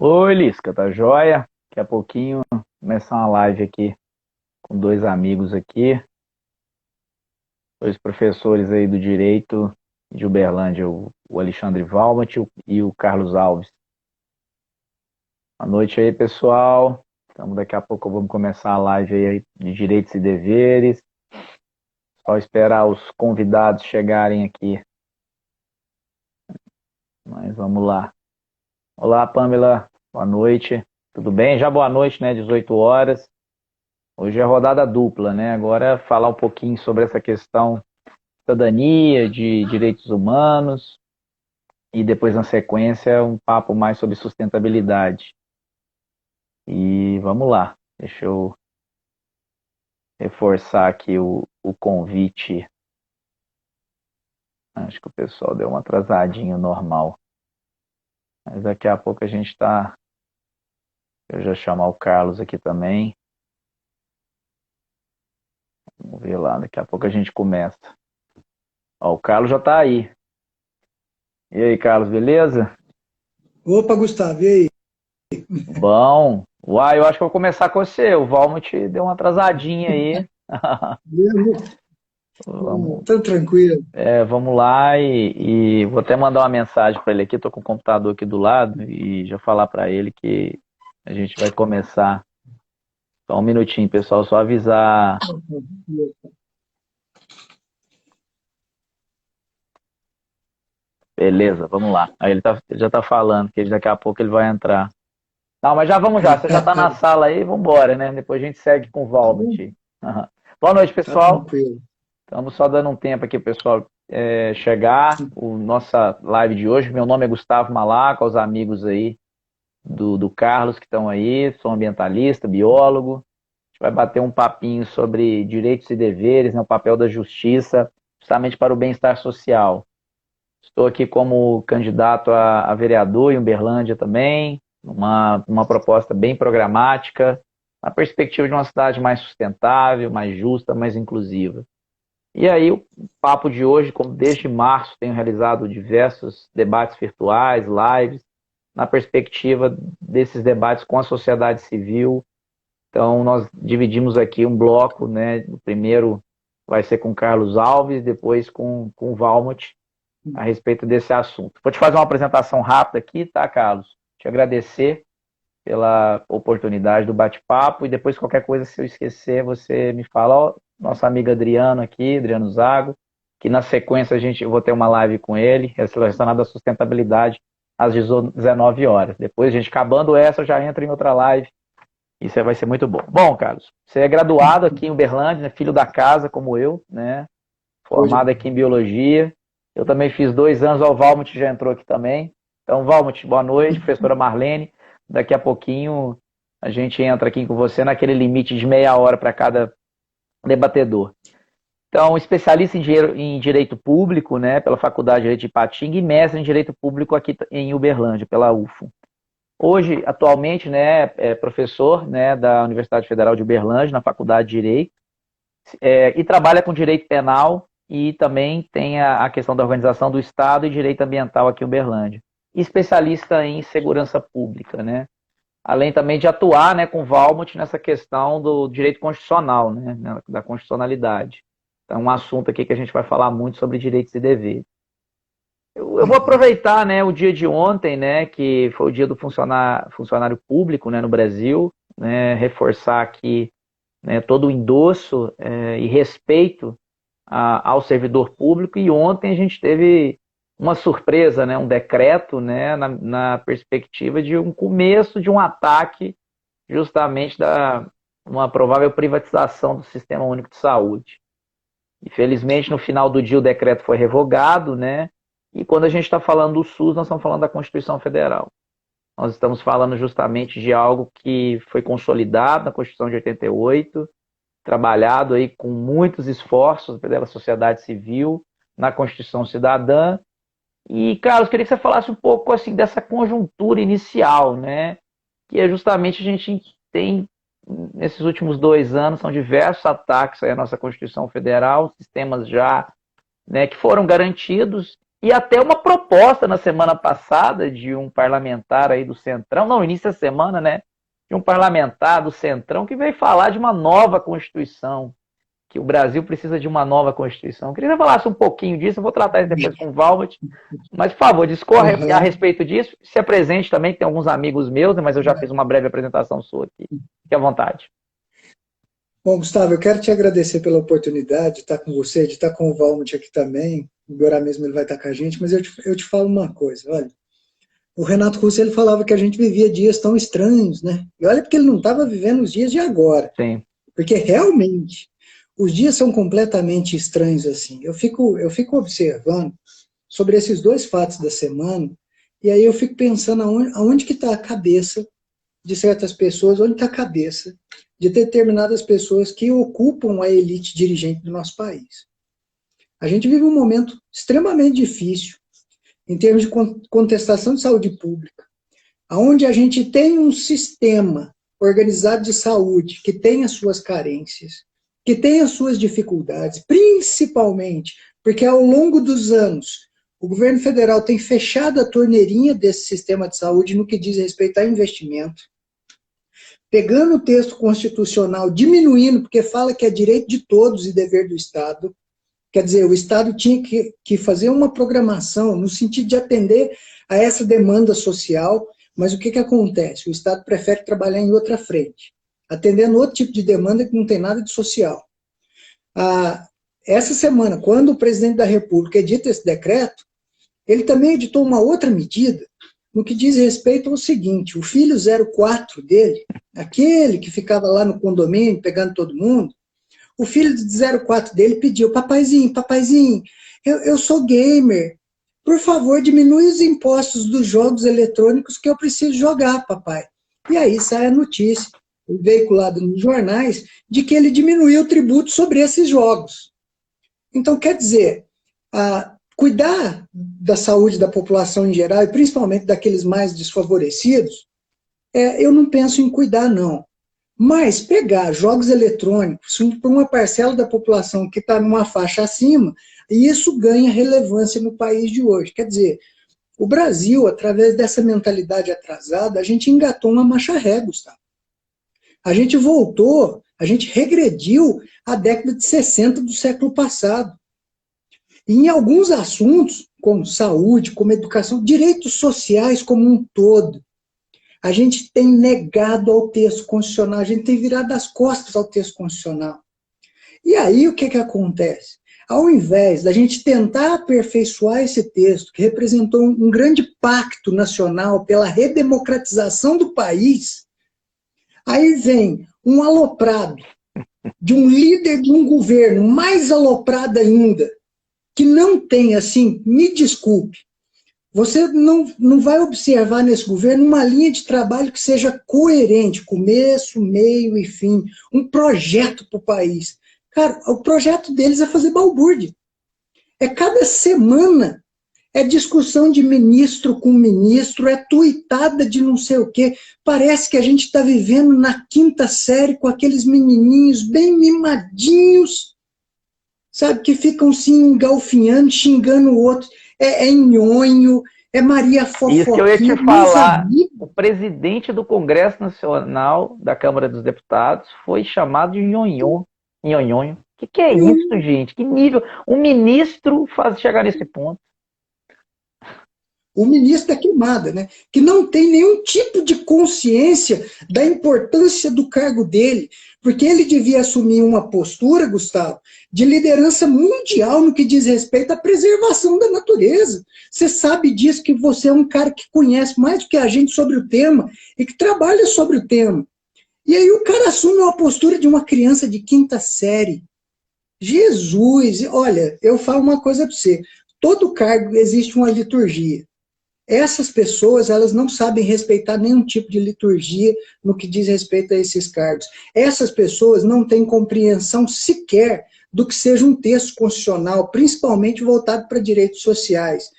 Oi, Lisca, tá joia? Daqui a pouquinho começar uma live aqui com dois amigos aqui, dois professores aí do direito de Uberlândia, o Alexandre Valmat e o Carlos Alves. Boa noite aí, pessoal. Então, daqui a pouco vamos começar a live aí de direitos e deveres. Só esperar os convidados chegarem aqui. Mas vamos lá. Olá, Pamela. Boa noite. Tudo bem? Já boa noite, né? 18 horas. Hoje é rodada dupla, né? Agora falar um pouquinho sobre essa questão de cidadania, de direitos humanos e depois na sequência um papo mais sobre sustentabilidade. E vamos lá, deixa eu reforçar aqui o convite. Acho que o pessoal deu uma atrasadinha normal. Mas daqui a pouco a gente está. Eu já chamar o Carlos aqui também. Vamos ver lá, daqui a pouco a gente começa. Ó, o Carlos já está aí. E aí, Carlos, beleza? Opa, Gustavo, e aí? Bom. Uai, eu acho que eu vou começar com você. O Valmont deu uma atrasadinha aí. Mesmo? Vamos, Tão tranquilo. vamos lá e vou até mandar uma mensagem para ele aqui. Estou com o computador aqui do lado e já falar para ele que a gente vai começar. Só um minutinho, pessoal, só avisar. Beleza, vamos lá. Aí ele já está falando que daqui a pouco ele vai entrar. Não, mas já vamos já. Você já está na sala aí, vamos embora, né? Depois a gente segue com o Valmont. Boa noite, Tá pessoal. tranquilo. Estamos só dando um tempo aqui, pessoal, chegar. Nossa live de hoje. Meu nome é Gustavo Malaco, aos amigos aí do Carlos que estão aí. Sou ambientalista, biólogo. A gente vai bater um papinho sobre direitos e deveres, né, o papel da justiça, justamente para o bem-estar social. Estou aqui como candidato a vereador em Uberlândia também, uma proposta bem programática, na perspectiva de uma cidade mais sustentável, mais justa, mais inclusiva. E aí, o papo de hoje, como desde março tenho realizado diversos debates virtuais, lives, na perspectiva desses debates com a sociedade civil. Então, nós dividimos aqui um bloco, né? O primeiro vai ser com Carlos Alves, depois com o Valmont, a respeito desse assunto. Vou te fazer uma apresentação rápida aqui, tá, Carlos? Te agradecer pela oportunidade do bate-papo e depois qualquer coisa, se eu esquecer, você me fala. Ó, nosso amigo Adriano aqui, Adriano Zago, que na sequência eu vou ter uma live com ele, relacionada à sustentabilidade, às 19 horas. Depois, a gente acabando essa, eu já entro em outra live. Isso vai ser muito bom. Bom, Carlos, você é graduado aqui em Uberlândia, né, filho da casa, como eu, né? Hoje, Formado aqui em biologia. Eu também fiz 2 anos, o Valmont já entrou aqui também. Então, Valmont, boa noite, professora Marlene. Daqui a pouquinho a gente entra aqui com você naquele limite de meia hora para cada debatedor. Então, especialista em direito público, né, pela Faculdade de Direito de Ipatinga e mestre em direito público aqui em Uberlândia, pela UFO. Hoje, atualmente, né, é professor, né, da Universidade Federal de Uberlândia, na Faculdade de Direito, e trabalha com direito penal e também tem a questão da organização do Estado e direito ambiental aqui em Uberlândia. Especialista em segurança pública, né? Além também de atuar, né, com o Valmont nessa questão do direito constitucional, né, da constitucionalidade. Então, é um assunto aqui que a gente vai falar muito sobre direitos e deveres. Eu vou aproveitar, né, o dia de ontem, né, que foi o dia do funcionário público, né, no Brasil, né, reforçar aqui, né, todo o endosso e respeito ao servidor público. E ontem a gente teve uma surpresa, né, um decreto, né, na perspectiva de um começo de um ataque justamente da uma provável privatização do Sistema Único de Saúde. Infelizmente, no final do dia o decreto foi revogado, né? E quando a gente está falando do SUS, nós estamos falando da Constituição Federal. Nós estamos falando justamente de algo que foi consolidado na Constituição de 88, trabalhado aí com muitos esforços pela sociedade civil, na Constituição Cidadã. E, Carlos, queria que você falasse um pouco assim dessa conjuntura inicial, né? Que é justamente a gente tem, nesses últimos 2 anos, são diversos ataques à nossa Constituição Federal, sistemas já, né, que foram garantidos E até uma proposta na semana passada de um parlamentar aí do Centrão, não, início da semana, né? De um parlamentar do Centrão que veio falar de uma nova Constituição, que o Brasil precisa de uma nova Constituição. Eu queria que você falasse um pouquinho disso, eu vou tratar isso depois com o Valmont, mas, por favor, discorra a respeito disso, se apresente também, que tem alguns amigos meus, né, mas eu já fiz uma breve apresentação sua aqui. Fique à vontade. Bom, Gustavo, eu quero te agradecer pela oportunidade de estar com você, de estar com o Valmont aqui também. Agora mesmo ele vai estar com a gente, mas eu te falo uma coisa, olha. O Renato Russo, ele falava que a gente vivia dias tão estranhos, né? E olha porque ele não estava vivendo os dias de agora. Sim. Porque realmente, os dias são completamente estranhos assim. Eu fico observando sobre esses dois fatos da semana, e aí eu fico pensando aonde que está a cabeça de certas pessoas, onde está a cabeça de determinadas pessoas que ocupam a elite dirigente do nosso país. A gente vive um momento extremamente difícil em termos de contestação de saúde pública, onde a gente tem um sistema organizado de saúde que tem as suas carências, que tem as suas dificuldades, principalmente porque ao longo dos anos o governo federal tem fechado a torneirinha desse sistema de saúde no que diz respeito a investimento, pegando o texto constitucional, diminuindo, porque fala que é direito de todos e dever do Estado. Quer dizer, o Estado tinha que fazer uma programação no sentido de atender a essa demanda social, mas o que acontece? O Estado prefere trabalhar em outra frente, atendendo outro tipo de demanda que não tem nada de social. Essa semana, quando o presidente da República edita esse decreto, ele também editou uma outra medida no que diz respeito ao seguinte: o filho 04 dele, aquele que ficava lá no condomínio pegando todo mundo, o filho de 04 dele pediu: papaizinho, eu sou gamer, por favor, diminui os impostos dos jogos eletrônicos que eu preciso jogar, papai. E aí sai a notícia, veiculada nos jornais, de que ele diminuiu o tributo sobre esses jogos. Então, quer dizer, cuidar da saúde da população em geral, e principalmente daqueles mais desfavorecidos, eu não penso em cuidar, não. Mas pegar jogos eletrônicos para uma parcela da população que está numa faixa acima, e isso ganha relevância no país de hoje. Quer dizer, o Brasil, através dessa mentalidade atrasada, a gente engatou uma marcha ré, Gustavo. A gente voltou, a gente regrediu à década de 60 do século passado. E em alguns assuntos, como saúde, como educação, direitos sociais como um todo, a gente tem negado ao texto constitucional, a gente tem virado as costas ao texto constitucional. E aí o que acontece? Ao invés da gente tentar aperfeiçoar esse texto, que representou um grande pacto nacional pela redemocratização do país, aí vem um aloprado de um líder de um governo mais aloprado ainda, que não tem, assim, me desculpe, você não vai observar nesse governo uma linha de trabalho que seja coerente, começo, meio e fim, um projeto para o país. Cara, o projeto deles é fazer balbúrdia. Cada semana, discussão de ministro com ministro, tuitada de não sei o quê. Parece que a gente está vivendo na quinta série com aqueles menininhos bem mimadinhos, sabe, que ficam se engalfinhando, xingando o outro. Nhonho, Maria Fofoquinha. Isso que eu ia te falar, o presidente do Congresso Nacional da Câmara dos Deputados foi chamado de nhonhonho. Nhonhonho. O que é isso, gente? Que nível? Um ministro faz chegar nesse ponto. O ministro da queimada, né? Que não tem nenhum tipo de consciência da importância do cargo dele, porque ele devia assumir uma postura, Gustavo, de liderança mundial no que diz respeito à preservação da natureza. Você sabe disso, que você é um cara que conhece mais do que a gente sobre o tema e que trabalha sobre o tema. E aí o cara assume uma postura de uma criança de quinta série. Jesus! Olha, eu falo uma coisa para você. Todo cargo existe uma liturgia. Essas pessoas, elas não sabem respeitar nenhum tipo de liturgia no que diz respeito a esses cargos. Essas pessoas não têm compreensão sequer do que seja um texto constitucional, principalmente voltado para direitos sociais,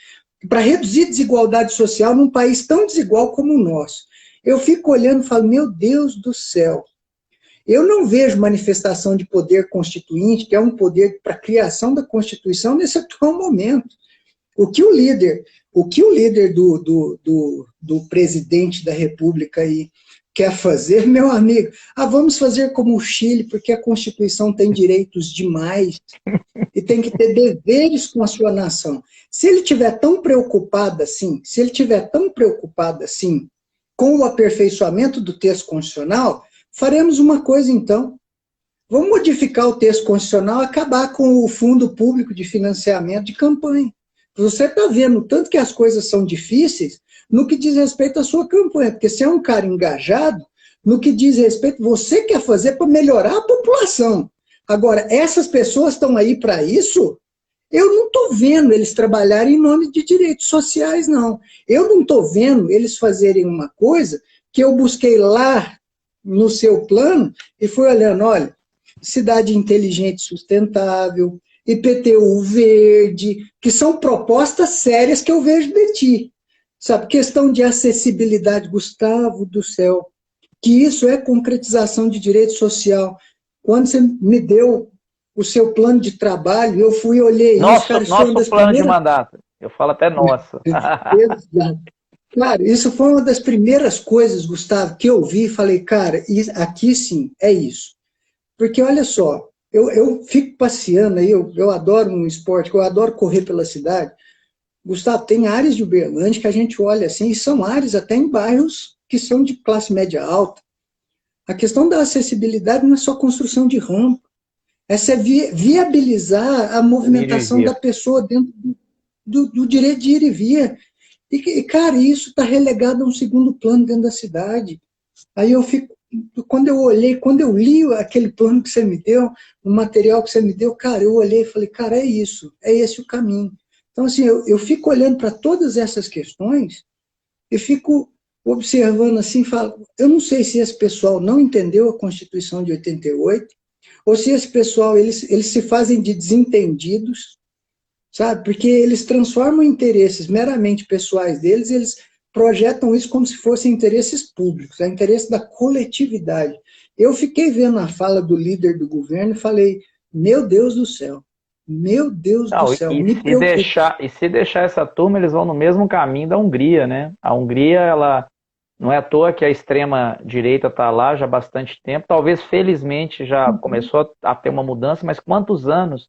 para reduzir desigualdade social num país tão desigual como o nosso. Eu fico olhando e falo, meu Deus do céu, eu não vejo manifestação de poder constituinte, que é um poder para a criação da Constituição, nesse atual momento. o que o líder do presidente da República aí quer fazer, meu amigo, vamos fazer como o Chile, porque a Constituição tem direitos demais e tem que ter deveres com a sua nação. Se ele estiver tão preocupado assim, com o aperfeiçoamento do texto constitucional, faremos uma coisa então. Vamos modificar o texto constitucional, acabar com o fundo público de financiamento de campanha. Você está vendo tanto que as coisas são difíceis no que diz respeito à sua campanha, porque você é um cara engajado no que diz respeito, você quer fazer para melhorar a população. Agora, essas pessoas estão aí para isso? Eu não estou vendo eles trabalharem em nome de direitos sociais, não. Eu não estou vendo eles fazerem uma coisa que eu busquei lá no seu plano e fui olhando, olha, cidade inteligente e sustentável, IPTU verde, que são propostas sérias que eu vejo de ti. Sabe, questão de acessibilidade, Gustavo do céu, que isso é concretização de direito social. Quando você me deu o seu plano de trabalho, eu fui e olhei nosso, isso, cara, isso nosso plano de mandato. Eu falo até nosso. Claro, isso foi uma das primeiras coisas, Gustavo, que eu vi e falei, cara, aqui sim, é isso. Porque, olha só, eu fico passeando aí, eu adoro um esporte, eu adoro correr pela cidade. Gustavo, tem áreas de Uberlândia que a gente olha assim, e são áreas até em bairros que são de classe média alta. A questão da acessibilidade não é só construção de rampa, essa é viabilizar a movimentação da pessoa dentro do direito de ir e vir. E, cara, isso está relegado a um segundo plano dentro da cidade. Aí eu fico, quando eu li aquele plano que você me deu, o material que você me deu, cara, eu olhei e falei, cara, é isso, é esse o caminho. Então, assim, eu fico olhando para todas essas questões e fico observando assim, falo, eu não sei se esse pessoal não entendeu a Constituição de 88, ou se esse pessoal, eles se fazem de desentendidos, sabe? Porque eles transformam interesses meramente pessoais deles, e eles projetam isso como se fossem interesses públicos, é interesse da coletividade. Eu fiquei vendo a fala do líder do governo e falei, meu Deus do céu, me preocupa. E se deixar essa turma, eles vão no mesmo caminho da Hungria, né? A Hungria, ela não é à toa que a extrema-direita está lá já há bastante tempo, talvez felizmente já começou a ter uma mudança, mas quantos anos?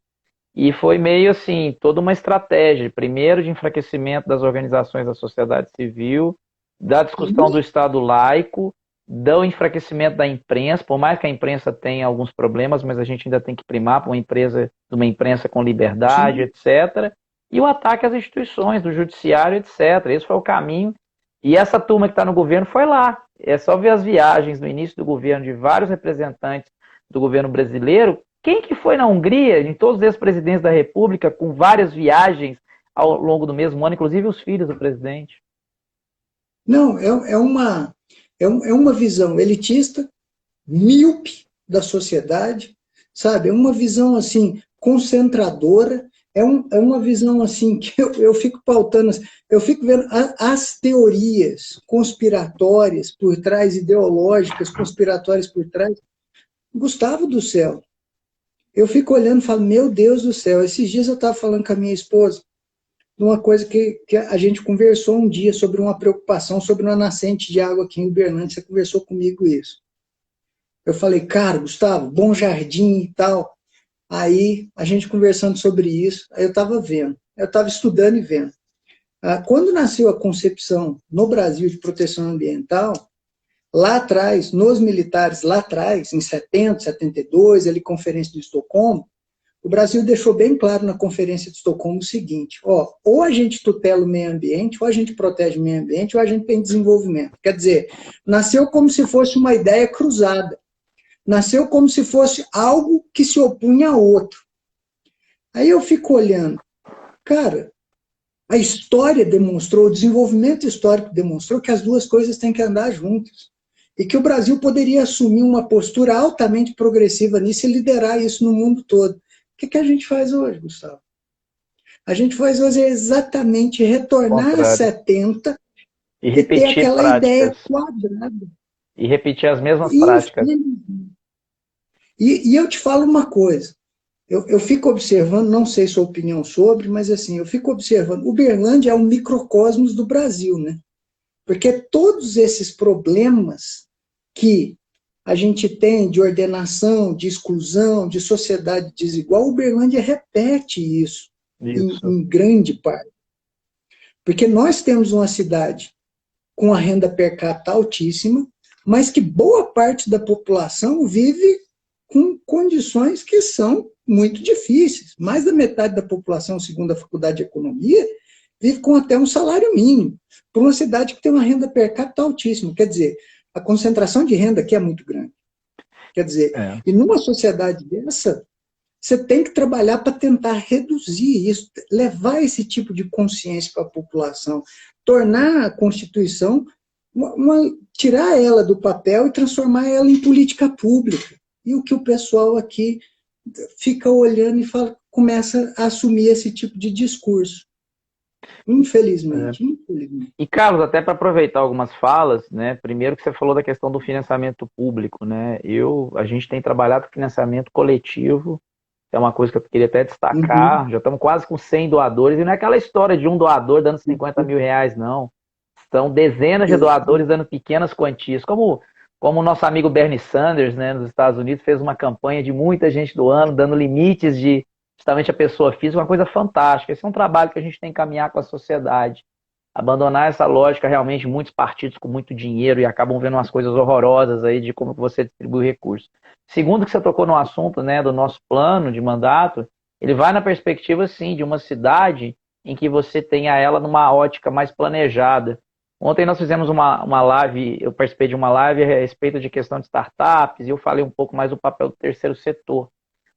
E foi meio assim, toda uma estratégia, primeiro de enfraquecimento das organizações da sociedade civil, da discussão do Estado laico, do enfraquecimento da imprensa, por mais que a imprensa tenha alguns problemas, mas a gente ainda tem que primar para uma imprensa com liberdade, etc. E o ataque às instituições, do judiciário, etc. Esse foi o caminho. E essa turma que está no governo foi lá. É só ver as viagens no início do governo de vários representantes do governo brasileiro. Quem que foi na Hungria, em todos os ex-presidentes da República, com várias viagens ao longo do mesmo ano, inclusive os filhos do presidente? Não, é uma visão elitista, míope da sociedade, sabe? É uma visão, assim, concentradora, é uma visão, assim, que eu fico pautando, eu fico vendo as teorias conspiratórias por trás, ideológicas conspiratórias por trás. Gustavo do céu, eu fico olhando e falo, meu Deus do céu, esses dias eu estava falando com a minha esposa, uma coisa que a gente conversou um dia sobre uma preocupação sobre uma nascente de água aqui em Uberlândia, você conversou comigo isso. Eu falei, cara, Gustavo, Bom Jardim e tal. Aí, a gente conversando sobre isso, aí eu estava vendo, eu estava estudando e vendo. Quando nasceu a concepção no Brasil de proteção ambiental, lá atrás, nos militares, lá atrás, em 70, 72, ali, Conferência de Estocolmo, o Brasil deixou bem claro na Conferência de Estocolmo o seguinte, ou a gente tutela o meio ambiente, ou a gente protege o meio ambiente, ou a gente tem desenvolvimento. Quer dizer, nasceu como se fosse uma ideia cruzada. Nasceu como se fosse algo que se opunha a outro. Aí eu fico olhando, cara, a história demonstrou, o desenvolvimento histórico demonstrou que as duas coisas têm que andar juntas. E que o Brasil poderia assumir uma postura altamente progressiva nisso e liderar isso no mundo todo. O que a gente faz hoje, Gustavo? A gente faz hoje exatamente retornar a 70 e ter aquela ideia quadrada. E repetir as mesmas práticas. E eu te falo uma coisa, eu fico observando, não sei sua opinião sobre, mas assim, eu fico observando, Uberlândia é um microcosmos do Brasil, né? Porque todos esses problemas que a gente tem de ordenação, de exclusão, de sociedade desigual, Uberlândia repete isso Isso. em grande parte. Porque nós temos uma cidade com a renda per capita altíssima, mas que boa parte da população vive com condições que são muito difíceis. Mais da metade da população, segundo a Faculdade de Economia, vive com até um salário mínimo, para uma cidade que tem uma renda per capita altíssima. Quer dizer, a concentração de renda aqui é muito grande. Quer dizer, e numa sociedade dessa, você tem que trabalhar para tentar reduzir isso, levar esse tipo de consciência para a população, tornar a Constituição, tirar ela do papel e transformar ela em política pública. E o que o pessoal aqui fica olhando e começa a assumir esse tipo de discurso. Infelizmente, infelizmente. E, Carlos, até para aproveitar algumas falas, né? Primeiro que você falou da questão do financiamento público, né? A gente tem trabalhado financiamento coletivo, é uma coisa que eu queria até destacar. Já estamos quase com 100 doadores, e não é aquela história de um doador dando 50 mil reais, não. São dezenas de doadores dando pequenas quantias, como o nosso amigo Bernie Sanders, né, nos Estados Unidos, fez uma campanha de muita gente doando, dando limites de justamente a pessoa física, uma coisa fantástica. Esse é um trabalho que a gente tem que caminhar com a sociedade. Abandonar essa lógica realmente de muitos partidos com muito dinheiro e acabam vendo umas coisas horrorosas aí de como você distribui recursos. Segundo que você tocou no assunto, né, do nosso plano de mandato, ele vai na perspectiva, sim, de uma cidade em que você tenha ela numa ótica mais planejada. Ontem nós fizemos uma live, eu participei de uma live a respeito de questão de startups, e eu falei um pouco mais do papel do terceiro setor.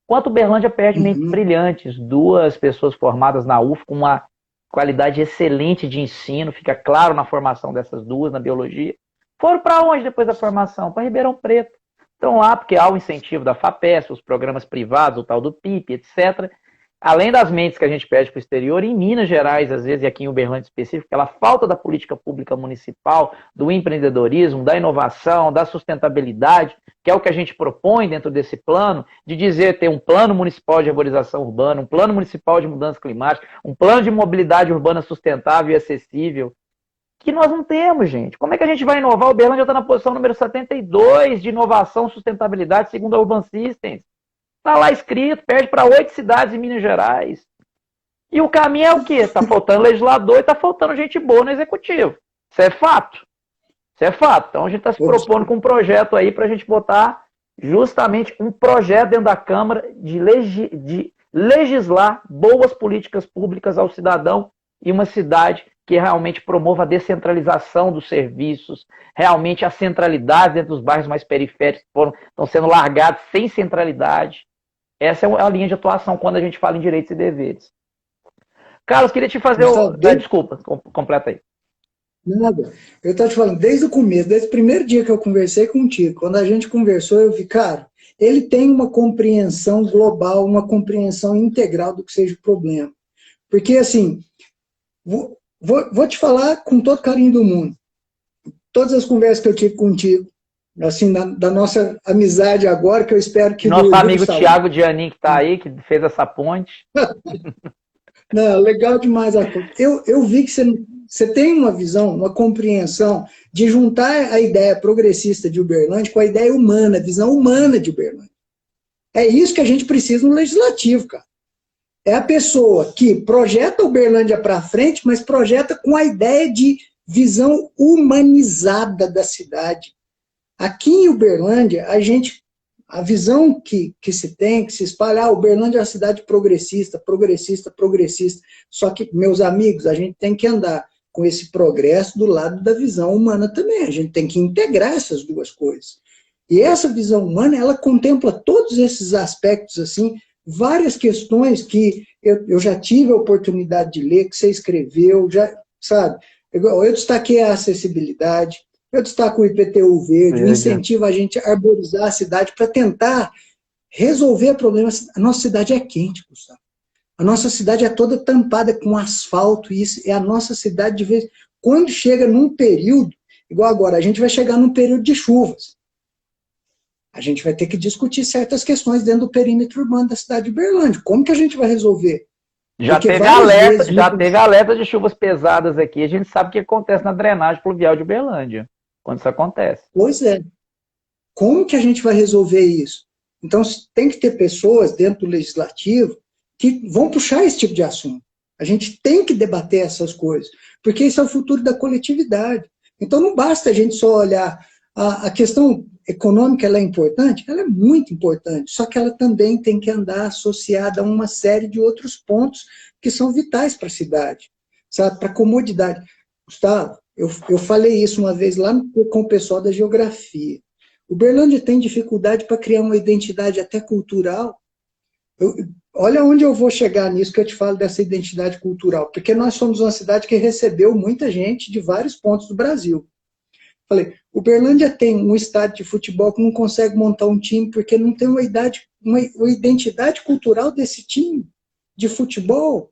Enquanto Uberlândia perde mentes brilhantes, 2 pessoas formadas na UF com uma qualidade excelente de ensino, fica claro na formação dessas 2, na biologia. Foram para onde depois da formação? Para Ribeirão Preto. Estão lá porque há o incentivo da FAPESP, os programas privados, o tal do PIP, etc. Além das mentes que a gente pede para o exterior, em Minas Gerais, às vezes, e aqui em Uberlândia específico, pela falta da política pública municipal, do empreendedorismo, da inovação, da sustentabilidade, que é o que a gente propõe dentro desse plano, de dizer ter um plano municipal de arborização urbana, um plano municipal de mudança climática, um plano de mobilidade urbana sustentável e acessível, que nós não temos, gente. Como é que a gente vai inovar? O Uberlândia está na posição número 72 de inovação e sustentabilidade, segundo a Urban Systems. Está lá escrito, perde para 8 cidades em Minas Gerais. E o caminho é o quê? Está faltando legislador e está faltando gente boa no executivo. Isso é fato. Isso é fato. Então a gente está se propondo com um projeto aí para a gente botar justamente um projeto dentro da Câmara de legislar boas políticas públicas ao cidadão e uma cidade que realmente promova a descentralização dos serviços, realmente a centralidade dentro dos bairros mais periféricos que estão sendo largados sem centralidade. Essa é a linha de atuação quando a gente fala em direitos e deveres. Carlos, queria te fazer... Desculpa, completa aí. Nada. Eu estava te falando, desde o começo, desde o primeiro dia que eu conversei contigo, quando a gente conversou, eu vi, cara, ele tem uma compreensão global, uma compreensão integral do que seja o problema. Porque, assim, vou te falar com todo carinho do mundo. Todas as conversas que eu tive contigo, assim, da nossa amizade agora, que eu espero que... Nosso amigo Thiago Giannin, que está aí, que fez essa ponte. Não, legal demais. Eu vi que você tem uma visão, uma compreensão de juntar a ideia progressista de Uberlândia com a ideia humana, a visão humana de Uberlândia. É isso que a gente precisa no legislativo, cara. É a pessoa que projeta Uberlândia para frente, mas projeta com a ideia de visão humanizada da cidade. Aqui em Uberlândia, a visão que se tem, que se espalha, Uberlândia é uma cidade progressista, progressista, progressista. Só que, meus amigos, a gente tem que andar com esse progresso do lado da visão humana também. A gente tem que integrar essas 2 coisas. E essa visão humana, ela contempla todos esses aspectos, assim, várias questões que eu já tive a oportunidade de ler, que você escreveu, já, sabe? Eu destaquei a acessibilidade, eu destaco o IPTU verde, o incentivo a gente a arborizar a cidade para tentar resolver problemas. A nossa cidade é quente, Gustavo. A nossa cidade é toda tampada com asfalto, e isso é a nossa cidade de vez. Quando chega num período, igual agora, a gente vai chegar num período de chuvas. a gente vai ter que discutir certas questões dentro do perímetro urbano da cidade de Uberlândia. Como que a gente vai resolver? Já Porque teve várias alerta, vezes, já teve alerta de chuvas pesadas aqui. A gente sabe o que acontece na drenagem pluvial de Uberlândia, quando isso acontece. Pois é. Como que a gente vai resolver isso? Então, tem que ter pessoas dentro do legislativo que vão puxar esse tipo de assunto. A gente tem que debater essas coisas, porque isso é o futuro da coletividade. Então, não basta a gente só olhar. A questão econômica, ela é importante? Ela é muito importante, só que ela também tem que andar associada a uma série de outros pontos que são vitais para a cidade, sabe? Para a comodidade. Gustavo, eu falei isso uma vez lá com o pessoal da geografia. Uberlândia tem dificuldade para criar uma identidade até cultural. Olha onde eu vou chegar nisso que eu te falo dessa identidade cultural, porque nós somos uma cidade que recebeu muita gente de vários pontos do Brasil. Falei, Uberlândia tem um estádio de futebol que não consegue montar um time porque não tem uma identidade cultural desse time de futebol.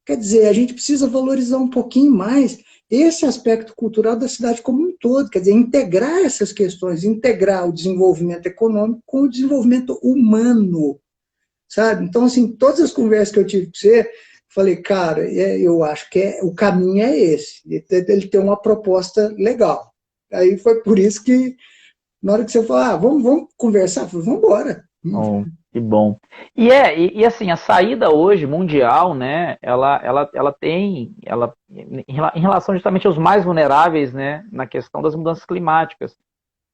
Quer dizer, a gente precisa valorizar um pouquinho mais esse aspecto cultural da cidade como um todo, quer dizer, integrar essas questões, integrar o desenvolvimento econômico com o desenvolvimento humano, sabe? Então, assim, todas as conversas que eu tive com você, falei, cara, eu acho que o caminho é esse, ele tem uma proposta legal. Aí foi por isso que, na hora que você falou, vamos conversar, eu falei, vamos embora. Oh, que bom. E assim, a saída hoje mundial, né, ela tem, em relação justamente aos mais vulneráveis, né, na questão das mudanças climáticas.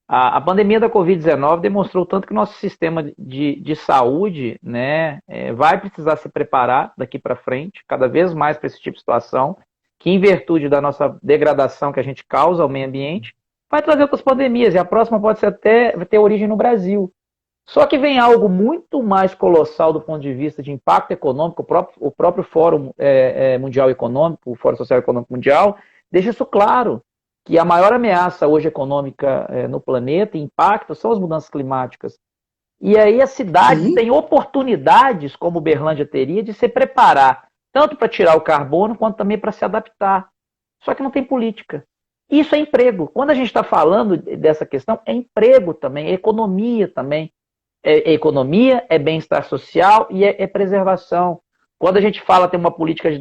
A pandemia da Covid-19 demonstrou tanto que o nosso sistema de saúde, né, vai precisar se preparar daqui para frente, cada vez mais para esse tipo de situação, que em virtude da nossa degradação que a gente causa ao meio ambiente, vai trazer outras pandemias, e a próxima pode ser até ter origem no Brasil. Só que vem algo muito mais colossal do ponto de vista de impacto econômico, o próprio Fórum Mundial Econômico, o Fórum Social Econômico Mundial, deixa isso claro, que a maior ameaça hoje econômica no planeta, impacto, são as mudanças climáticas. E aí a cidade tem oportunidades, como Uberlândia teria, de se preparar, tanto para tirar o carbono, quanto também para se adaptar. Só que não tem política. Isso é emprego. Quando a gente está falando dessa questão, é emprego também, é economia também. É economia, é bem-estar social e é preservação. Quando a gente fala ter uma política de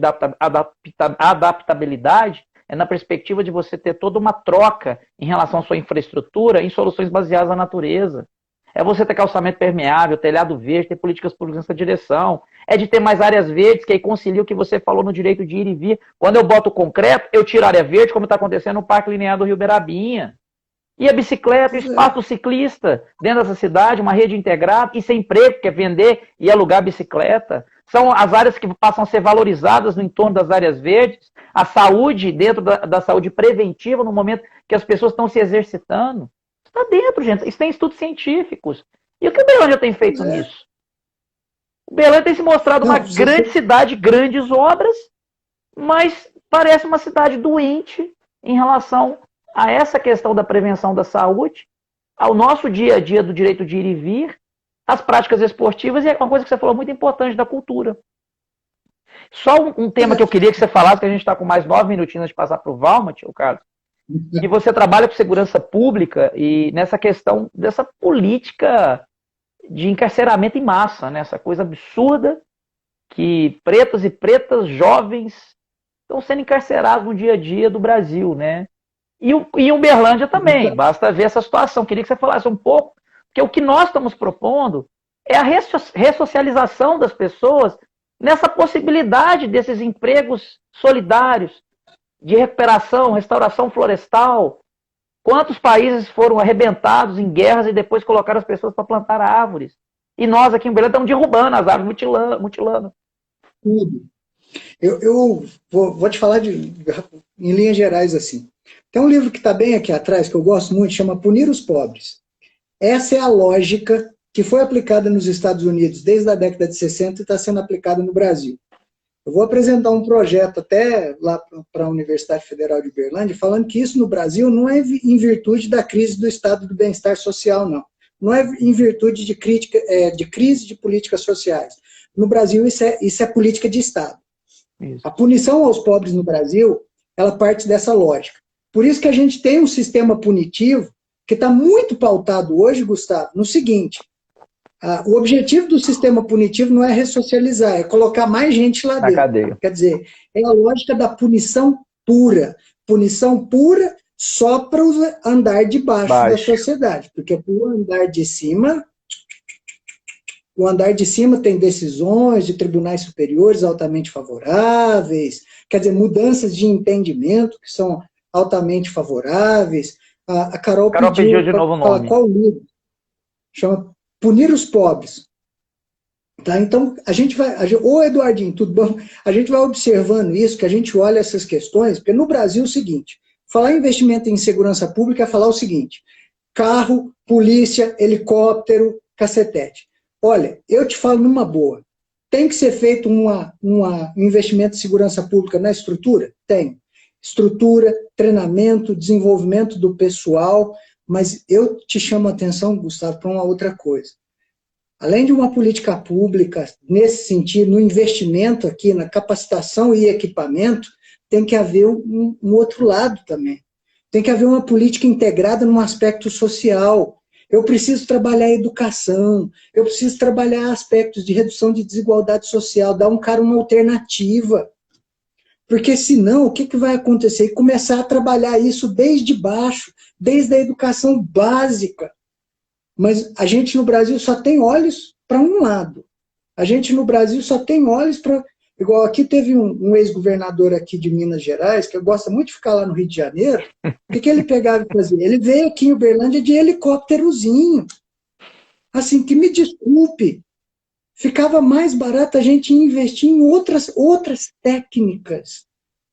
adaptabilidade, é na perspectiva de você ter toda uma troca em relação à sua infraestrutura em soluções baseadas na natureza. É você ter calçamento permeável, telhado verde, ter políticas públicas nessa direção. É de ter mais áreas verdes, que aí concilia o que você falou no direito de ir e vir. Quando eu boto concreto, eu tiro a área verde, como está acontecendo no Parque Linear do Rio Beirabinha. E a bicicleta, o espaço ciclista dentro dessa cidade, uma rede integrada, isso é emprego, que é vender e alugar bicicleta. São as áreas que passam a ser valorizadas no entorno das áreas verdes, a saúde dentro da saúde preventiva, no momento que as pessoas estão se exercitando. Está dentro, gente. Isso tem estudos científicos. E o que o Uberlândia tem feito nisso? O Uberlândia tem se mostrado uma grande cidade, grandes obras, mas parece uma cidade doente em relação a essa questão da prevenção da saúde, ao nosso dia a dia do direito de ir e vir, as práticas esportivas e uma coisa que você falou muito importante da cultura. Só um tema que eu queria que você falasse, que a gente está com mais 9 minutinhos de passar para o Valmat, Carlos, que você trabalha com segurança pública e nessa questão dessa política de encarceramento em massa, né? Essa coisa absurda que pretos e pretas jovens estão sendo encarcerados no dia a dia do Brasil, né? E Uberlândia também, basta ver essa situação. Queria que você falasse um pouco, porque o que nós estamos propondo é a ressocialização das pessoas nessa possibilidade desses empregos solidários, de recuperação, restauração florestal. Quantos países foram arrebentados em guerras e depois colocaram as pessoas para plantar árvores? E nós aqui em Uberlândia estamos derrubando as árvores, mutilando. Tudo. Eu vou te falar em linhas gerais assim. Tem um livro que está bem aqui atrás, que eu gosto muito, chama Punir os Pobres. Essa é a lógica que foi aplicada nos Estados Unidos desde a década de 60 e está sendo aplicada no Brasil. Eu vou apresentar um projeto até lá para a Universidade Federal de Uberlândia, falando que isso no Brasil não é em virtude da crise do estado do bem-estar social, não. Não é em virtude de crise de políticas sociais. No Brasil, isso é política de Estado. Isso. A punição aos pobres no Brasil, ela parte dessa lógica. Por isso que a gente tem um sistema punitivo que está muito pautado hoje, Gustavo, no seguinte: o objetivo do sistema punitivo não é ressocializar, é colocar mais gente lá Na dentro. cadeia. Quer dizer, é a lógica da punição pura. Punição pura só para o andar de baixo da sociedade, porque o andar de cima... O andar de cima tem decisões de tribunais superiores altamente favoráveis, quer dizer, mudanças de entendimento que são altamente favoráveis. A Carol pediu de novo o nome. Qual livro? Chama Punir os Pobres. Tá? Então, a gente vai... Ô, Eduardinho, tudo bom? A gente vai observando isso, que a gente olha essas questões, porque no Brasil é o seguinte, falar em investimento em segurança pública é falar o seguinte: carro, polícia, helicóptero, cacetete. Olha, eu te falo numa boa. Tem que ser feito um investimento em segurança pública na estrutura? Tem. Estrutura, treinamento, desenvolvimento do pessoal, mas eu te chamo a atenção, Gustavo, para uma outra coisa. Além de uma política pública, nesse sentido, no investimento aqui, na capacitação e equipamento, tem que haver um outro lado também. Tem que haver uma política integrada num aspecto social. Eu preciso trabalhar a educação, eu preciso trabalhar aspectos de redução de desigualdade social, dar um cara uma alternativa. Porque senão, o que vai acontecer? E começar a trabalhar isso desde baixo, desde a educação básica. Mas a gente no Brasil só tem olhos para um lado. A gente no Brasil só tem olhos para... Igual aqui teve um ex-governador aqui de Minas Gerais, que gosta muito de ficar lá no Rio de Janeiro. O que ele pegava e fazia? Ele veio aqui em Uberlândia de helicópterozinho. Assim, que me desculpe, ficava mais barato a gente investir em outras técnicas,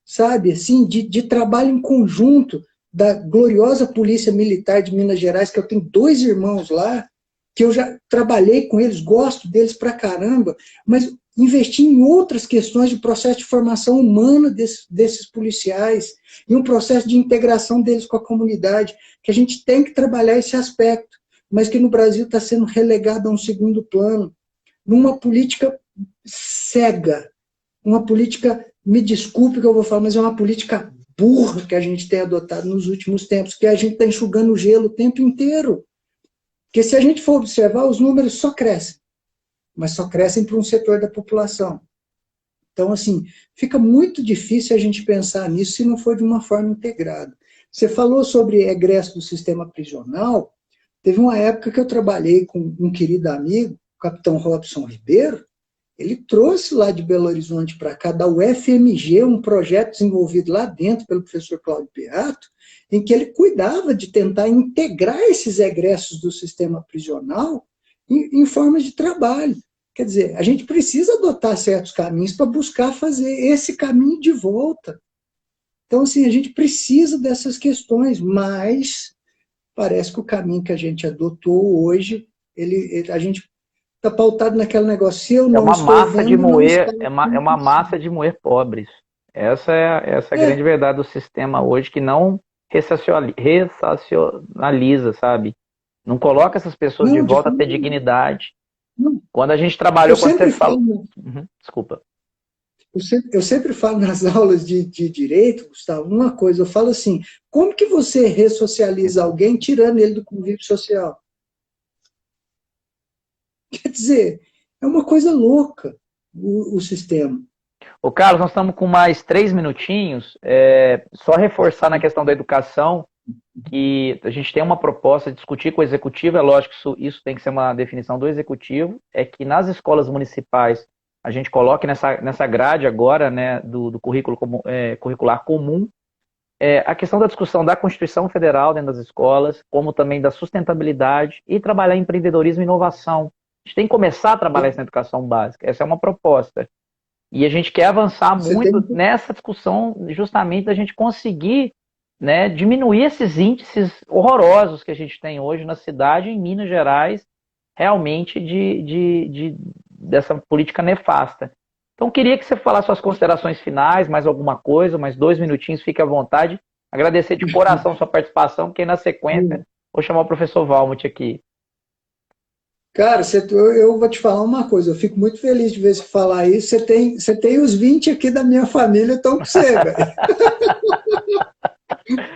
sabe? Assim, de trabalho em conjunto da gloriosa Polícia Militar de Minas Gerais, que eu tenho 2 irmãos lá, que eu já trabalhei com eles, gosto deles pra caramba, mas investir em outras questões de processo de formação humana desses policiais, e um processo de integração deles com a comunidade, que a gente tem que trabalhar esse aspecto, mas que no Brasil está sendo relegado a um segundo plano, numa política cega, uma política, me desculpe que eu vou falar, mas é uma política burra que a gente tem adotado nos últimos tempos, que a gente está enxugando o gelo o tempo inteiro. Porque se a gente for observar, os números só crescem, mas só crescem para um setor da população. Então, assim, fica muito difícil a gente pensar nisso se não for de uma forma integrada. Você falou sobre egresso do sistema prisional. Teve uma época que eu trabalhei com um querido amigo, o capitão Robson Ribeiro. Ele trouxe lá de Belo Horizonte para cá, da UFMG, um projeto desenvolvido lá dentro pelo professor Cláudio Beato, em que ele cuidava de tentar integrar esses egressos do sistema prisional em formas de trabalho. Quer dizer, a gente precisa adotar certos caminhos para buscar fazer esse caminho de volta. Então, assim, a gente precisa dessas questões, mas parece que o caminho que a gente adotou hoje, a gente está pautado naquele negócio. Se eu não uma estou massa vendo, de moer, não está... é uma massa de moer pobres. Essa é a grande verdade do sistema hoje, que não ressacionaliza, sabe? Não coloca essas pessoas de volta a ter dignidade. Não. Quando a gente trabalhou, quando você fala... Desculpa. Eu sempre falo nas aulas de direito, Gustavo, uma coisa, eu falo assim: como que você ressocializa alguém tirando ele do convívio social? Quer dizer, é uma coisa louca o sistema. Ô Carlos, nós estamos com mais 3 minutinhos. Só reforçar na questão da educação, que a gente tem uma proposta de discutir com o executivo. É lógico que isso tem que ser uma definição do executivo, é que nas escolas municipais a gente coloque nessa grade agora, né, do currículo curricular comum, a questão da discussão da Constituição Federal dentro das escolas, como também da sustentabilidade e trabalhar em empreendedorismo e inovação. A gente tem que começar a trabalhar isso na educação básica. Essa é uma proposta. E a gente quer avançar muito nessa discussão, justamente da gente conseguir, né, diminuir esses índices horrorosos que a gente tem hoje na cidade, em Minas Gerais, realmente dessa política nefasta. Então, queria que você falasse suas considerações finais, mais alguma coisa, mais 2 minutinhos, fique à vontade. Agradecer de coração sua participação, porque na sequência vou chamar o professor Valmut aqui. Cara, eu vou te falar uma coisa, eu fico muito feliz de ver você falar isso. Você tem os 20 aqui da minha família, estão com você, velho.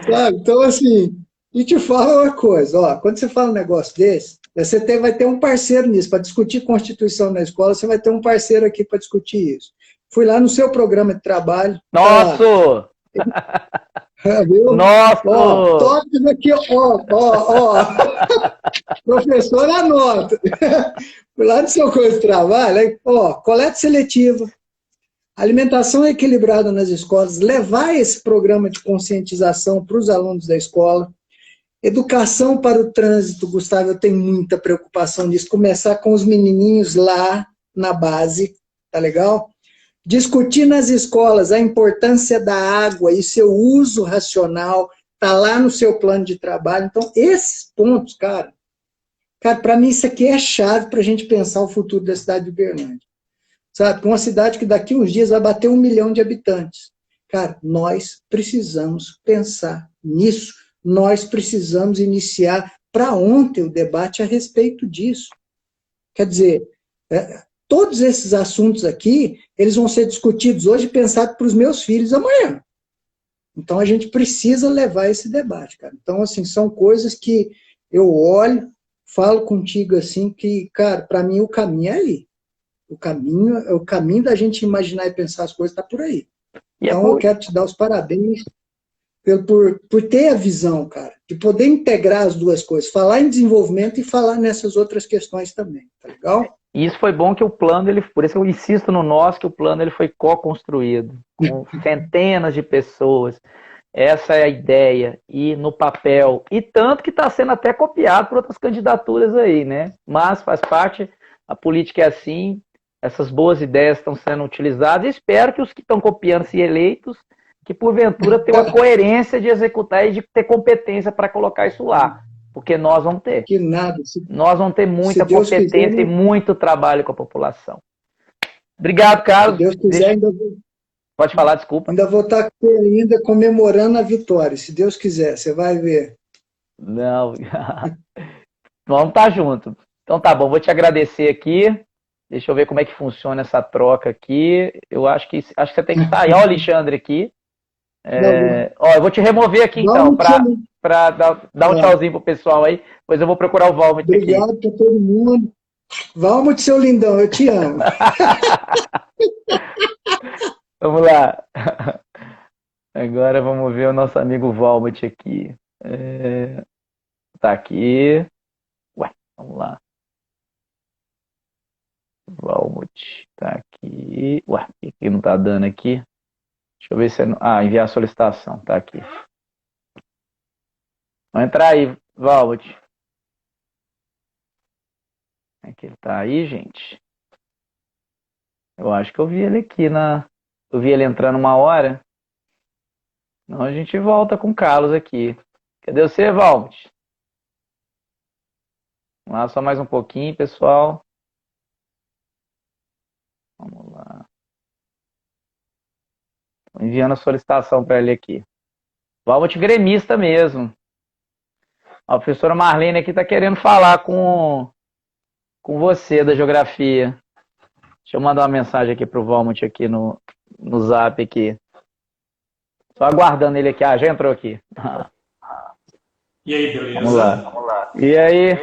Sabe? Então, assim, E te falo uma coisa, ó, quando você fala um negócio desse, vai ter um parceiro nisso, para discutir Constituição na escola, você vai ter um parceiro aqui para discutir isso. Fui lá no seu programa de trabalho, tá lá. Nosso! Viu? Ó, Nosso! tópicos aqui, ó. Professor, anota. Fui lá no seu coisa de trabalho, aí, ó, coleta seletiva, alimentação equilibrada nas escolas, levar esse programa de conscientização para os alunos da escola. Educação para o trânsito, Gustavo, eu tenho muita preocupação nisso. Começar com os menininhos lá na base, tá legal? Discutir nas escolas a importância da água e seu uso racional, tá lá no seu plano de trabalho. Então, esses pontos, cara, para mim isso aqui é chave para a gente pensar o futuro da cidade de Uberlândia. Sabe? Uma cidade que daqui uns dias vai bater 1 milhão de habitantes. Cara, nós precisamos pensar nisso. Nós precisamos iniciar para ontem o debate a respeito disso. Quer dizer, todos esses assuntos aqui, eles vão ser discutidos hoje e pensados para os meus filhos amanhã. Então, a gente precisa levar esse debate, cara. Então, assim, são coisas que eu olho, falo contigo assim, que, cara, para mim o caminho é ali. O caminho da gente imaginar e pensar as coisas está por aí. Então, eu quero te dar os parabéns por ter a visão, cara, de poder integrar as duas coisas, falar em desenvolvimento e falar nessas outras questões também, tá legal? E isso foi bom que o plano, por isso eu insisto no nosso, que o plano ele foi co-construído, com centenas de pessoas. Essa é a ideia, e no papel, e tanto que está sendo até copiado por outras candidaturas aí, né? Mas faz parte, a política é assim, essas boas ideias estão sendo utilizadas, e espero que os que estão copiando se eleitos, que porventura tenham a coerência de executar e de ter competência para colocar isso lá, porque nós vamos ter. Que nada. Nós vamos ter muita competência quiser, e muito trabalho com a população. Obrigado, Carlos. Se Deus quiser, ainda pode falar, desculpa. Ainda vou estar ainda comemorando a vitória, se Deus quiser, você vai ver. Não, vamos estar junto. Então tá bom, vou te agradecer aqui. Deixa eu ver como é que funciona essa troca aqui. Eu acho que você tem que sair. Olha o Alexandre aqui. Eu vou te remover aqui então, para dar um tchauzinho pro pessoal aí. Depois eu vou procurar o Valmut aqui. Obrigado para todo mundo. Valmut, seu lindão, eu te amo. Vamos lá. Agora vamos ver o nosso amigo Valmut aqui. Tá aqui. Ué, vamos lá. Valmut tá aqui. Ué, o que não tá dando aqui? Deixa eu ver se é... enviar a solicitação. Tá aqui. Vamos entrar aí, Valmut. É que ele tá aí, gente. Eu acho que eu vi ele aqui Eu vi ele entrando uma hora. Então a gente volta com o Carlos aqui. Cadê você, Valmut? Vamos lá, só mais um pouquinho, pessoal. Vamos lá. Estou enviando a solicitação para ele aqui. Valmut gremista mesmo. A professora Marlene aqui está querendo falar com você da geografia. Deixa eu mandar uma mensagem aqui para o Valmut aqui no zap aqui. Só aguardando ele aqui. Já entrou aqui. E aí, beleza? Vamos lá. E aí?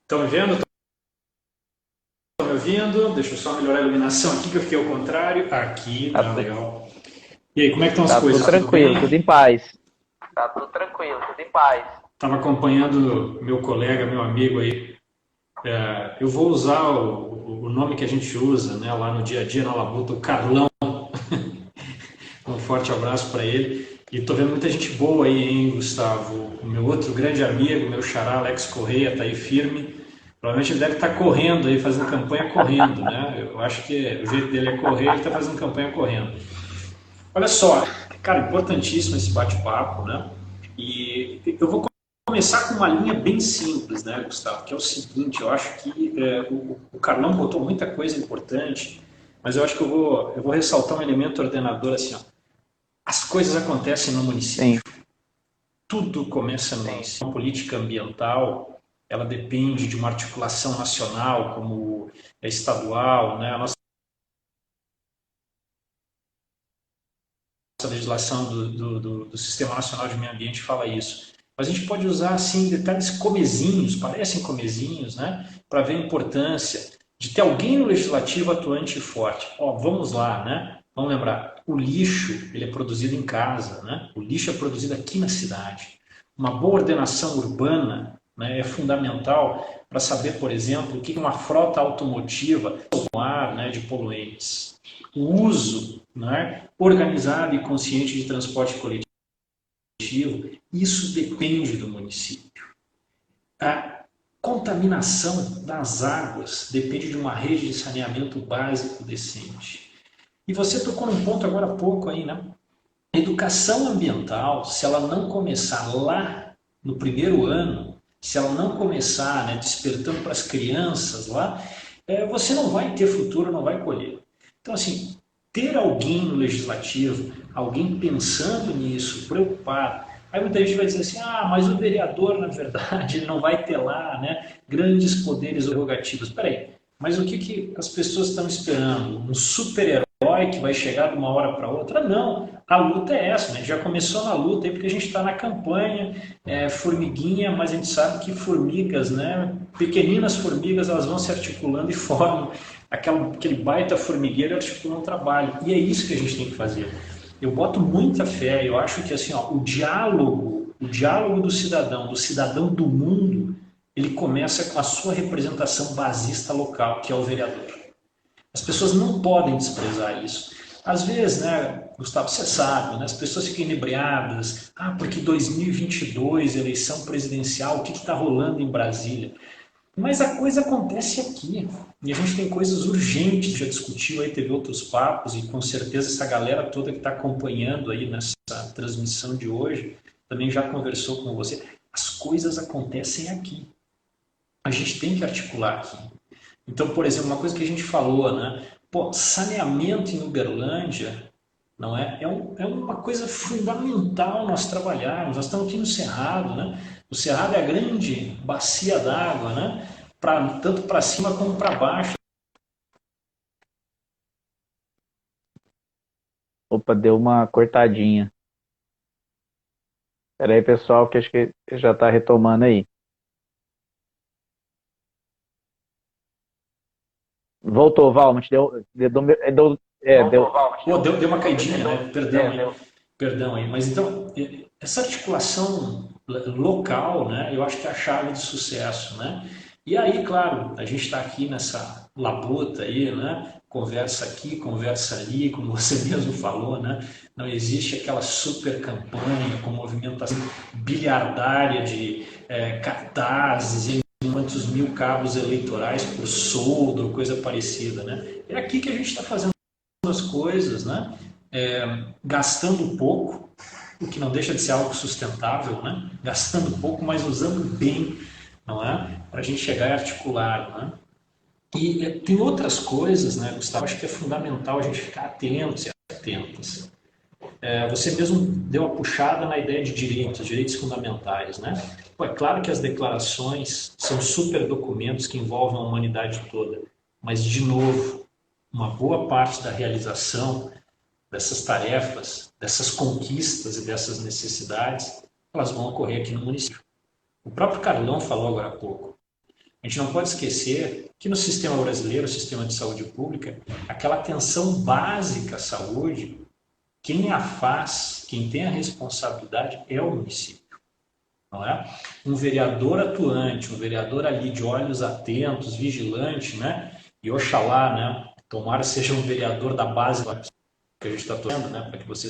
Estão me vendo? Estão me ouvindo? Deixa eu só melhorar a iluminação aqui, que eu fiquei ao contrário. Aqui, tá legal. E aí, como é que estão as coisas? Tudo tranquilo, tudo em paz. Tá tudo tranquilo, tudo em paz. Estava acompanhando meu colega, meu amigo aí. Eu vou usar o nome que a gente usa, né, lá no dia a dia na Labuta, o Carlão. Um forte abraço para ele. E tô vendo muita gente boa aí, hein, Gustavo? O meu outro grande amigo, meu xará, Alex Correia, tá aí firme. Provavelmente ele deve estar correndo aí, fazendo campanha correndo, né? Eu acho que o jeito dele é correr, ele está fazendo campanha correndo. Olha só, cara, importantíssimo esse bate-papo, né? E eu vou começar com uma linha bem simples, né, Gustavo? Que é o seguinte, eu acho que o Carlão botou muita coisa importante, mas eu acho que eu vou ressaltar um elemento ordenador assim, ó. As coisas acontecem no município. Sim. Tudo começa no município. A política ambiental, ela depende de uma articulação nacional, como é estadual, né? A nossa legislação do Sistema Nacional de Meio Ambiente fala isso. Mas a gente pode usar assim detalhes comezinhos, parecem comezinhos, né? Para ver a importância de ter alguém no legislativo atuante e forte. Ó, vamos lá, né? Vamos lembrar, o lixo ele é produzido em casa, né? O lixo é produzido aqui na cidade. Uma boa ordenação urbana, né, é fundamental para saber, por exemplo, o que uma frota automotiva no ar, né, de poluentes. O uso, né, organizado e consciente de transporte coletivo, isso depende do município. A contaminação das águas depende de uma rede de saneamento básico decente. E você tocou num ponto agora há pouco aí, né? Educação ambiental, se ela não começar lá no primeiro ano, se ela não começar, né, despertando para as crianças lá, você não vai ter futuro, não vai colher. Então, assim, ter alguém no legislativo, alguém pensando nisso, preocupado. Aí muita gente vai dizer assim, mas o vereador, na verdade, ele não vai ter lá, né, grandes poderes prerrogativos. Peraí, mas o que as pessoas estão esperando? Um super-herói que vai chegar de uma hora para outra? Não, a luta é essa, né? Já começou na luta aí porque a gente está na campanha, formiguinha, mas a gente sabe que formigas, né, pequeninas formigas, elas vão se articulando e formam aquele baita formigueiro articulando o trabalho. E é isso que a gente tem que fazer. Eu boto muita fé, eu acho que assim, ó, o diálogo do cidadão do mundo, ele começa com a sua representação basista local, que é o vereador. As pessoas não podem desprezar isso. Às vezes, né, Gustavo, você sabe, né, as pessoas ficam inebriadas. Porque 2022, eleição presidencial, o que está rolando em Brasília? Mas a coisa acontece aqui. E a gente tem coisas urgentes, já discutiu, aí teve outros papos, e com certeza essa galera toda que está acompanhando aí nessa transmissão de hoje, também já conversou com você. As coisas acontecem aqui. A gente tem que articular aqui. Então, por exemplo, uma coisa que a gente falou, né? Saneamento em Uberlândia, não é? É uma coisa fundamental nós trabalharmos. Nós estamos aqui no Cerrado, né? O Cerrado é a grande bacia d'água, né? Tanto para cima como para baixo. Opa, deu uma cortadinha. Espera aí, pessoal, que acho que já está retomando aí. Voltou, Valmont. Deu uma caidinha, né? Perdão aí. Mas então, essa articulação local, né? Eu acho que é a chave de sucesso, né? E aí, claro, a gente está aqui nessa labuta aí, né? Conversa aqui, conversa ali, como você mesmo falou, né? Não existe aquela super campanha com movimentação bilhardária de cartazes e quantos mil cabos eleitorais por soldo ou coisa parecida, né? É aqui que a gente está fazendo as coisas, né? Gastando pouco, o que não deixa de ser algo sustentável, né? Gastando pouco, mas usando bem, não é? Para a gente chegar e articular, né? E tem outras coisas, né, Gustavo? Acho que é fundamental a gente ficar atentos e atentas. Você mesmo deu a puxada na ideia de direitos fundamentais, né? É claro que as declarações são super documentos que envolvem a humanidade toda, mas, de novo, uma boa parte da realização dessas tarefas, dessas conquistas e dessas necessidades, elas vão ocorrer aqui no município. O próprio Carlão falou agora há pouco. A gente não pode esquecer que no sistema brasileiro, o sistema de saúde pública, aquela atenção básica à saúde, quem a faz, quem tem a responsabilidade é o município. Não é? Um vereador atuante, um vereador ali de olhos atentos, vigilante, né? E oxalá, né? Tomara seja um vereador da base que a gente está torcendo, né? Para que você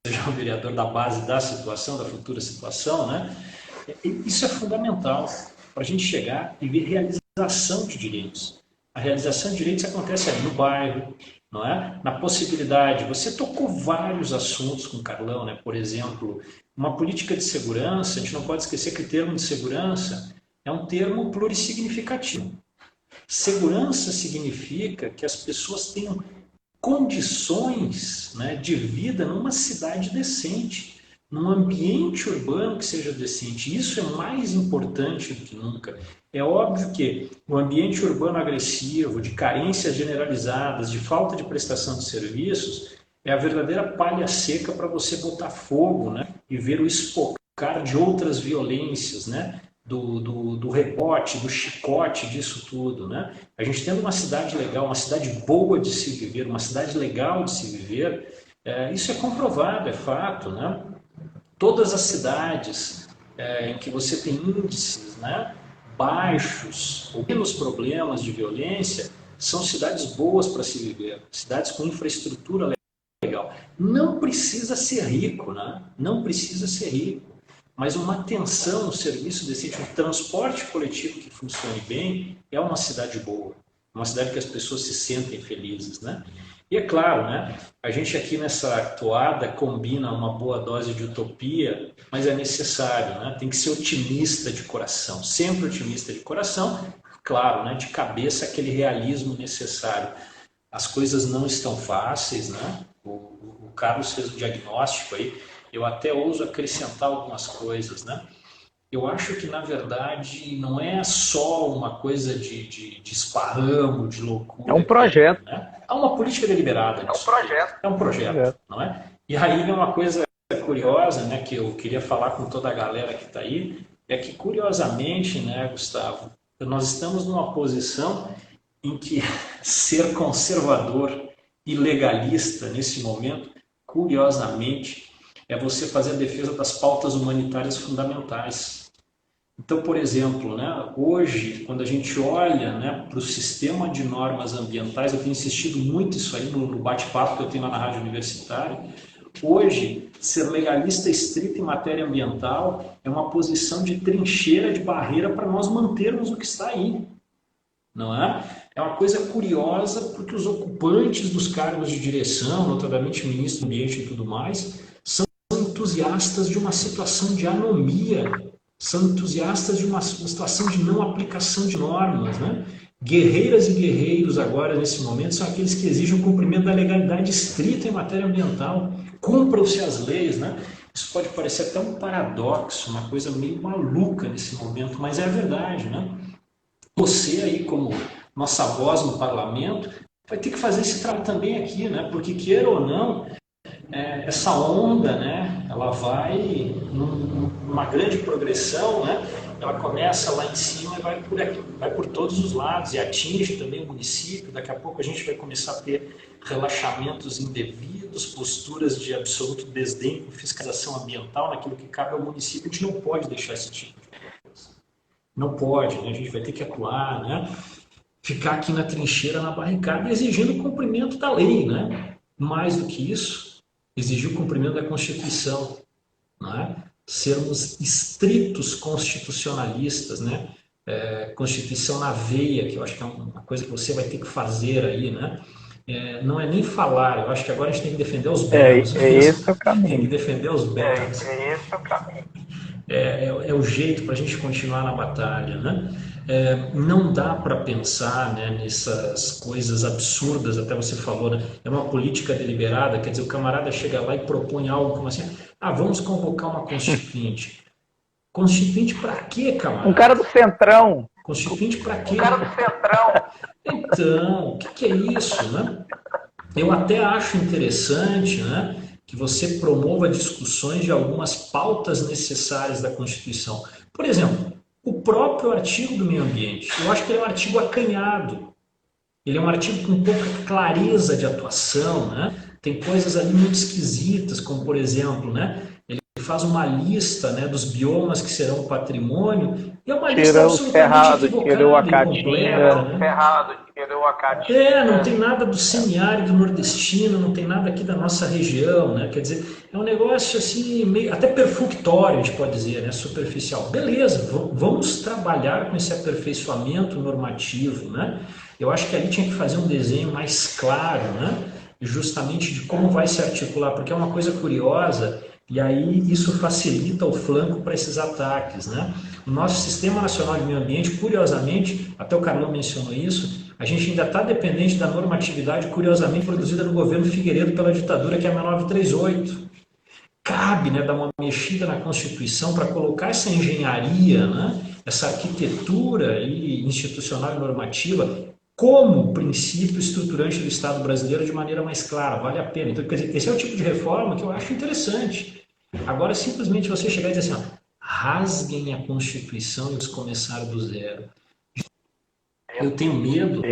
seja um vereador da base da situação, da futura situação, né? Isso é fundamental para a gente chegar e ver realização de direitos. A realização de direitos acontece ali no bairro, não é? Na possibilidade, você tocou vários assuntos com o Carlão, né? Por exemplo, uma política de segurança, a gente não pode esquecer que o termo de segurança é um termo plurissignificativo. Segurança significa que as pessoas tenham condições, né, de vida numa cidade decente, num ambiente urbano que seja decente. Isso é mais importante do que nunca. É óbvio que no ambiente urbano agressivo, de carências generalizadas, de falta de prestação de serviços, é a verdadeira palha seca para você botar fogo, né? E ver o espocar de outras violências, né? Do rebote, do chicote disso tudo, né? A gente tendo uma cidade legal, uma cidade boa de se viver, uma cidade legal de se viver, isso é comprovado, é fato, né? Todas as cidades em que você tem índices, né, baixos ou menos problemas de violência, são cidades boas para se viver, cidades com infraestrutura legal. Não precisa ser rico, né? Não precisa ser rico, mas uma atenção, um serviço decente, um transporte coletivo que funcione bem, é uma cidade boa, uma cidade que as pessoas se sentem felizes, né? E é claro, né? A gente aqui nessa toada combina uma boa dose de utopia, mas é necessário, né? Tem que ser otimista de coração, sempre otimista de coração, claro, né? De cabeça aquele realismo necessário. As coisas não estão fáceis, né? O Carlos fez um diagnóstico aí, eu até ouso acrescentar algumas coisas, né? Eu acho que, na verdade, não é só uma coisa de esparramo, de loucura. É um projeto. Né? Há uma política deliberada nisso. É um projeto, não é? E aí é uma coisa curiosa, né, que eu queria falar com toda a galera que está aí, é que, curiosamente, né, Gustavo, nós estamos numa posição em que ser conservador e legalista, nesse momento, curiosamente, é você fazer a defesa das pautas humanitárias fundamentais. Então, por exemplo, né, hoje, quando a gente olha, né, para o sistema de normas ambientais, eu tenho insistido muito isso aí no bate-papo que eu tenho lá na Rádio Universitária, hoje, ser legalista estrito em matéria ambiental é uma posição de trincheira, de barreira para nós mantermos o que está aí. Não é? É uma coisa curiosa porque os ocupantes dos cargos de direção, notadamente ministro do Ambiente e tudo mais, são entusiastas de uma situação de anomia, são entusiastas de uma situação de não aplicação de normas, né? Guerreiras e guerreiros agora, nesse momento, são aqueles que exigem o cumprimento da legalidade estrita em matéria ambiental. Cumpram-se as leis, né? Isso pode parecer até um paradoxo, uma coisa meio maluca nesse momento, mas é a verdade, né? Você aí, como nossa voz no parlamento, vai ter que fazer esse trabalho também aqui, né? Porque, queira ou não, essa onda, né, ela vai numa grande progressão, né? Ela começa lá em cima e vai por aqui, vai por todos os lados e atinge também o município. Daqui a pouco a gente vai começar a ter relaxamentos indevidos, posturas de absoluto desdém com fiscalização ambiental naquilo que cabe ao município. A gente não pode deixar esse tipo de coisa. Não pode, né? A gente vai ter que atuar, né? Ficar aqui na trincheira, na barricada, exigindo o cumprimento da lei, né? Mais do que isso, exigir o cumprimento da Constituição, né? Sermos estritos constitucionalistas, né? Constituição na veia, que eu acho que é uma coisa que você vai ter que fazer aí, né? Não é nem falar, eu acho que agora a gente tem que defender os berros. Esse é o caminho. Tem que defender os berros. Esse é o caminho. É o jeito para a gente continuar na batalha, né? Não dá para pensar, né, nessas coisas absurdas, até você falou, né? É uma política deliberada, quer dizer, o camarada chega lá e propõe algo como assim, vamos convocar uma constituinte. Constituinte para quê, camarada? Um cara do Centrão. Constituinte para quê? Um cara do Centrão. Então, o que é isso, né? Eu até acho interessante, né, que você promova discussões de algumas pautas necessárias da Constituição. Por exemplo, o próprio artigo do meio ambiente. Eu acho que ele é um artigo acanhado. Ele é um artigo com pouca clareza de atuação, né? Tem coisas ali muito esquisitas, como, por exemplo, né, ele faz uma lista, né, dos biomas que serão patrimônio, e é uma lista absolutamente equivocada, incompleta, né? Não tem nada do semiárido nordestino, não tem nada aqui da nossa região, né? Quer dizer, é um negócio assim, meio, até perfunctório, a gente pode dizer, né? Superficial. Beleza, vamos trabalhar com esse aperfeiçoamento normativo, né? Eu acho que ali tinha que fazer um desenho mais claro, né? Justamente de como vai se articular, porque é uma coisa curiosa, e aí isso facilita o flanco para esses ataques, né? O nosso Sistema Nacional de Meio Ambiente, curiosamente, até o Carlão mencionou isso, a gente ainda está dependente da normatividade, curiosamente, produzida no governo Figueiredo pela ditadura, que é a 6938. Cabe, né, dar uma mexida na Constituição para colocar essa engenharia, né, essa arquitetura institucional e normativa. como princípio estruturante do Estado brasileiro de maneira mais clara, vale a pena. Então, quer dizer, esse é o tipo de reforma que eu acho interessante. Agora, simplesmente você chegar e dizer assim, ó, rasguem a Constituição e vamos começar do zero. Eu tenho medo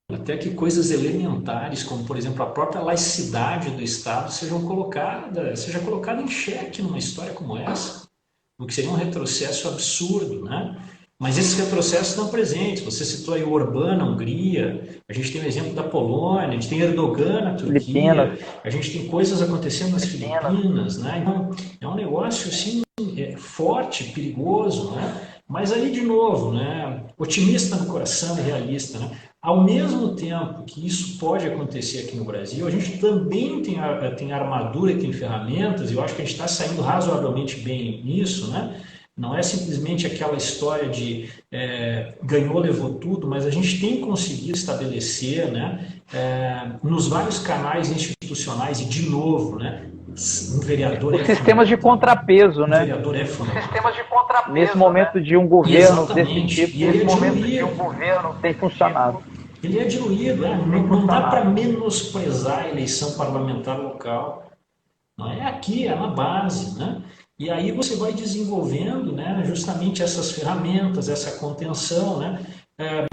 até que coisas elementares, como, por exemplo, a própria laicidade do Estado, seja colocada em xeque numa história como essa, o que seria um retrocesso absurdo, né? Mas esses retrocessos estão presentes. Você citou aí o Orbán na Hungria, a gente tem o exemplo da Polônia, a gente tem Erdogan na Turquia, a gente tem coisas acontecendo nas Filipinas, né? Então, é um negócio assim, forte, perigoso, né? Mas aí, de novo, né? Otimista no coração e realista, né? Ao mesmo tempo que isso pode acontecer aqui no Brasil, a gente também tem armadura e tem ferramentas, e eu acho que a gente está saindo razoavelmente bem nisso, né? Não é simplesmente aquela história de ganhou, levou tudo, mas a gente tem conseguido estabelecer, né, nos vários canais institucionais, e de novo, né, um vereador os sistemas de contrapeso, né? Vereador é fundamental. Sistemas de contrapeso, Nesse momento de um governo desse tipo, nesse momento de um governo tem funcionado. Ele é diluído, né? Não dá para menosprezar a eleição parlamentar local. Não é aqui, é na base, né? E aí você vai desenvolvendo, né, justamente essas ferramentas, essa contenção, né?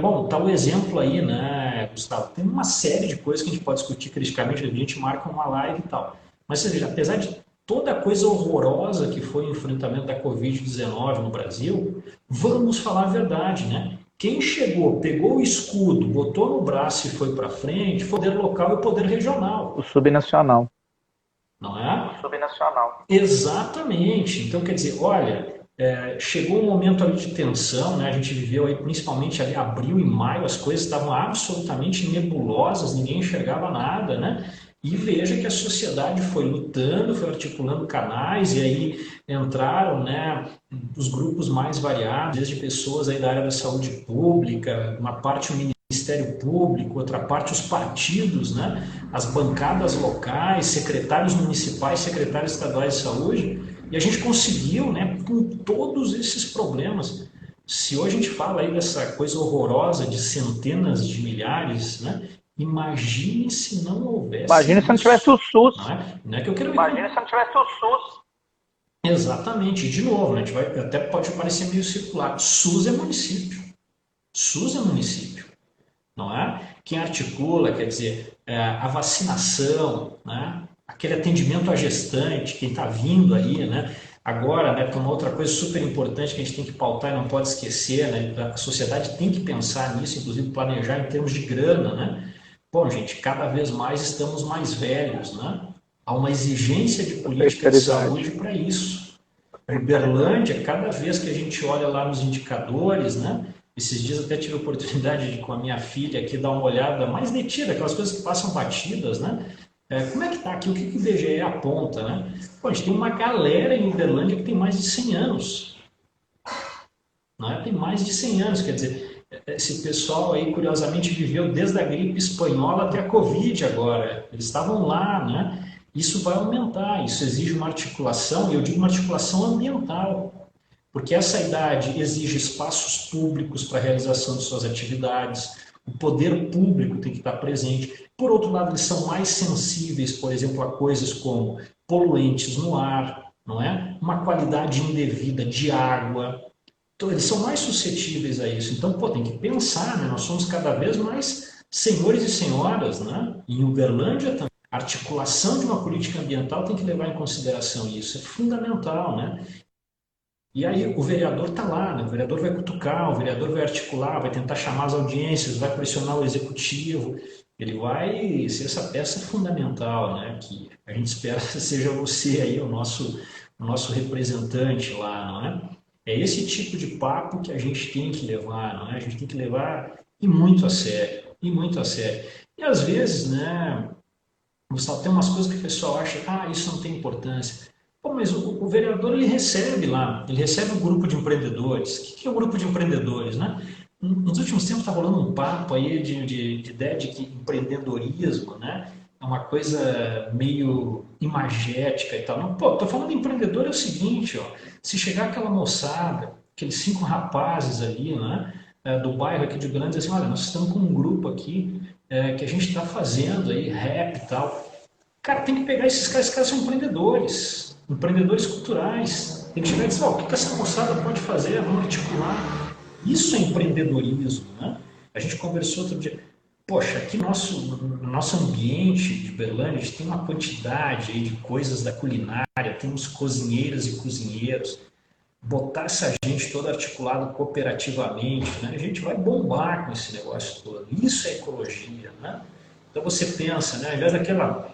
Bom, tá o exemplo aí, né, Gustavo? Tem uma série de coisas que a gente pode discutir criticamente, a gente marca uma live e tal. Mas você veja, apesar de toda a coisa horrorosa que foi o enfrentamento da Covid-19 no Brasil, vamos falar a verdade, né? Quem chegou, pegou o escudo, botou no braço e foi para frente, poder local e o poder regional. O subnacional. Não é? O subnacional. Exatamente. Então, quer dizer, olha, chegou um momento ali de tensão, né? A gente viveu aí, principalmente ali abril e maio, as coisas estavam absolutamente nebulosas, ninguém enxergava nada, né? E veja que a sociedade foi lutando, foi articulando canais, e aí entraram, né, os grupos mais variados, desde pessoas aí da área da saúde pública, uma parte o Ministério Público, outra parte os partidos, né, as bancadas locais, secretários municipais, secretários estaduais de saúde, e a gente conseguiu, né, com todos esses problemas. Se hoje a gente fala aí dessa coisa horrorosa de centenas de milhares, né, imagine se não houvesse. Imagine se não tivesse o SUS. Não é que eu quero. Imagine se não tivesse o SUS. Exatamente. E de novo, né, a gente até pode parecer meio circular. SUS é município. SUS é município. Não é? Quem articula, quer dizer, a vacinação, né? Aquele atendimento à gestante, quem está vindo aí, né? Agora, né, uma outra coisa super importante que a gente tem que pautar e não pode esquecer, né? A sociedade tem que pensar nisso, inclusive planejar em termos de grana, né? Bom, gente, cada vez mais estamos mais velhos, né? Há uma exigência de política de saúde para isso. Em Uberlândia, cada vez que a gente olha lá nos indicadores, né? Esses dias até tive a oportunidade de, com a minha filha aqui, dar uma olhada mais detida, aquelas coisas que passam batidas, né? Como é que está aqui? O que o IBGE aponta, né? Pô, a gente tem uma galera em Uberlândia que tem mais de 100 anos. Né? Tem mais de 100 anos, quer dizer, esse pessoal aí, curiosamente, viveu desde a gripe espanhola até a Covid agora. Eles estavam lá, né? Isso vai aumentar, isso exige uma articulação, e eu digo uma articulação ambiental, porque essa idade exige espaços públicos para a realização de suas atividades, o poder público tem que estar presente. Por outro lado, eles são mais sensíveis, por exemplo, a coisas como poluentes no ar, não é? Uma qualidade indevida de água. Então, eles são mais suscetíveis a isso. Então, pô, tem que pensar, né? Nós somos cada vez mais senhores e senhoras, né? Em Uberlândia também. A articulação de uma política ambiental tem que levar em consideração isso. É fundamental, né? E aí o vereador está lá, né? O vereador vai cutucar, o vereador vai articular, vai tentar chamar as audiências, vai pressionar o executivo. Ele vai ser essa peça fundamental, né? Que a gente espera seja você aí, o nosso representante lá, não é? É esse tipo de papo que a gente tem que levar, não é? A gente tem que levar e muito a sério, e muito a sério. E às vezes, né, Gustavo, tem umas coisas que o pessoal acha, isso não tem importância. Pô, mas o vereador, ele recebe lá, ele recebe um grupo de empreendedores. O que é o grupo de empreendedores, né? Nos últimos tempos está rolando um papo aí de ideia de que empreendedorismo, né, é uma coisa meio imagética e tal. Não, pô, tô falando de empreendedor é o seguinte, ó, se chegar aquela moçada, aqueles 5 rapazes ali, né, do bairro aqui de Uberlândia dizem assim, olha, nós estamos com um grupo aqui que a gente está fazendo aí rap e tal. Cara, tem que pegar esses caras são empreendedores culturais. Tem que chegar e dizer, o que essa moçada pode fazer? Vamos articular. Isso é empreendedorismo, né? A gente conversou outro dia. Poxa, aqui no nosso ambiente de Uberlândia, a gente tem uma quantidade aí de coisas da culinária, temos cozinheiras e cozinheiros. Botar essa gente toda articulada cooperativamente, né? A gente vai bombar com esse negócio todo. Isso é ecologia, né? Então você pensa, né? Ao invés daquela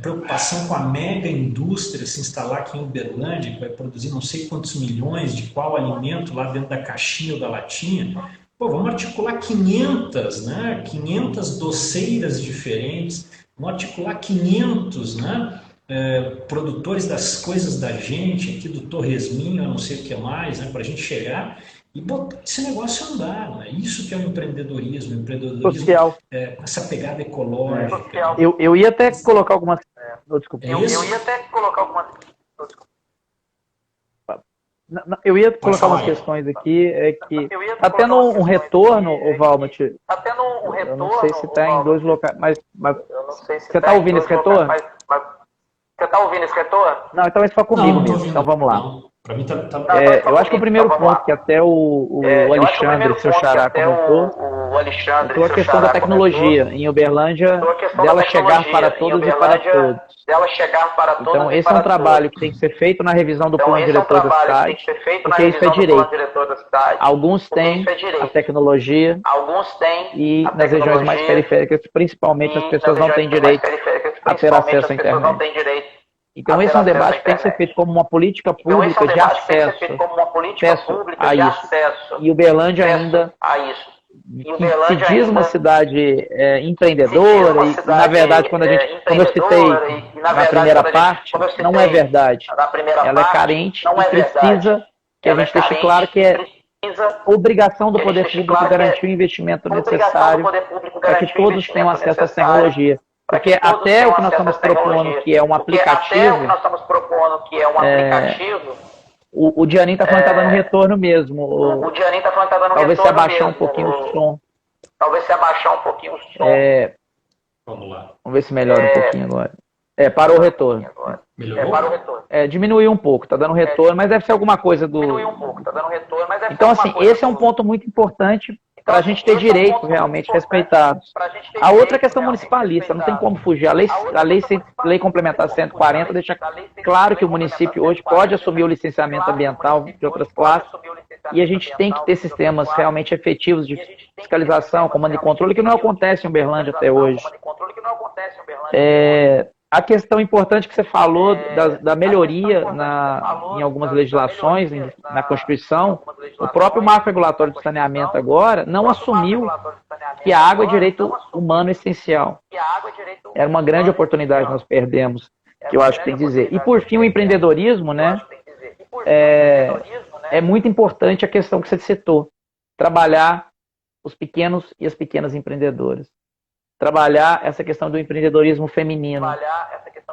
preocupação com a mega indústria se instalar aqui em Uberlândia, que vai produzir não sei quantos milhões de qual alimento lá dentro da caixinha ou da latinha, pô, vamos articular 500, né? 500 doceiras diferentes, vamos articular 500, né? Produtores das coisas da gente, aqui do Torresminho, eu não sei o que mais, né? Para a gente chegar e botar esse negócio a andar, né? Isso que é o empreendedorismo social. Essa pegada ecológica. Eu ia até colocar algumas... Desculpa. Eu ia até colocar algumas... Eu ia colocar umas questões aqui, que está tendo um retorno, o Valmont. Está tendo um retorno. Eu não sei se está em dois locais, mas você está ouvindo esse retorno? Você está ouvindo esse retorno? Não, então isso foi comigo mesmo. Então vamos lá. Para mim tá eu acho que o primeiro ponto que até o Alexandre, seu xará, comentou, é a questão da tecnologia em Uberlândia, dela chegar para todos e para todos. Então, esse é um trabalho que tem que ser feito na revisão do plano diretor da cidade, porque isso é direito. Alguns têm a tecnologia e nas regiões mais periféricas, principalmente, as pessoas não têm direito a ter acesso à internet. Então, esse é um debate que tem que ser feito como uma política pública de acesso a isso. E Uberlândia ainda se diz uma cidade empreendedora, e na verdade, como eu citei na primeira parte, não é verdade. Ela é carente e precisa que a gente deixe claro que é obrigação do poder público garantir o investimento necessário para que todos tenham acesso à tecnologia. Porque até o que nós estamos propondo, que é um aplicativo, o Dianin está falando que está dando retorno mesmo. O Dianin está falando que está dando talvez retorno se abaixar um pouquinho o som. Vamos lá. Vamos ver se melhora um pouquinho agora. Parou o retorno. Melhorou? Diminuiu um pouco, está dando retorno, mas deve ser alguma coisa do... Então, assim, esse é um ponto muito importante para a gente ter direito realmente respeitados. A outra questão municipalista, não tem como fugir. A lei complementar 140 deixa claro que o município hoje pode assumir o licenciamento ambiental de outras classes e a gente tem que ter sistemas realmente efetivos de fiscalização, comando e controle, que não acontece em Uberlândia até hoje. A questão importante que você falou da melhoria em algumas legislações, na Constituição, o próprio marco regulatório de saneamento agora não assumiu que a água é direito humano essencial. Era uma grande oportunidade que nós perdemos, que eu acho que tem que dizer. E por fim, o empreendedorismo, né? É muito importante a questão que você citou, trabalhar os pequenos e as pequenas empreendedoras. Trabalhar essa questão do empreendedorismo feminino.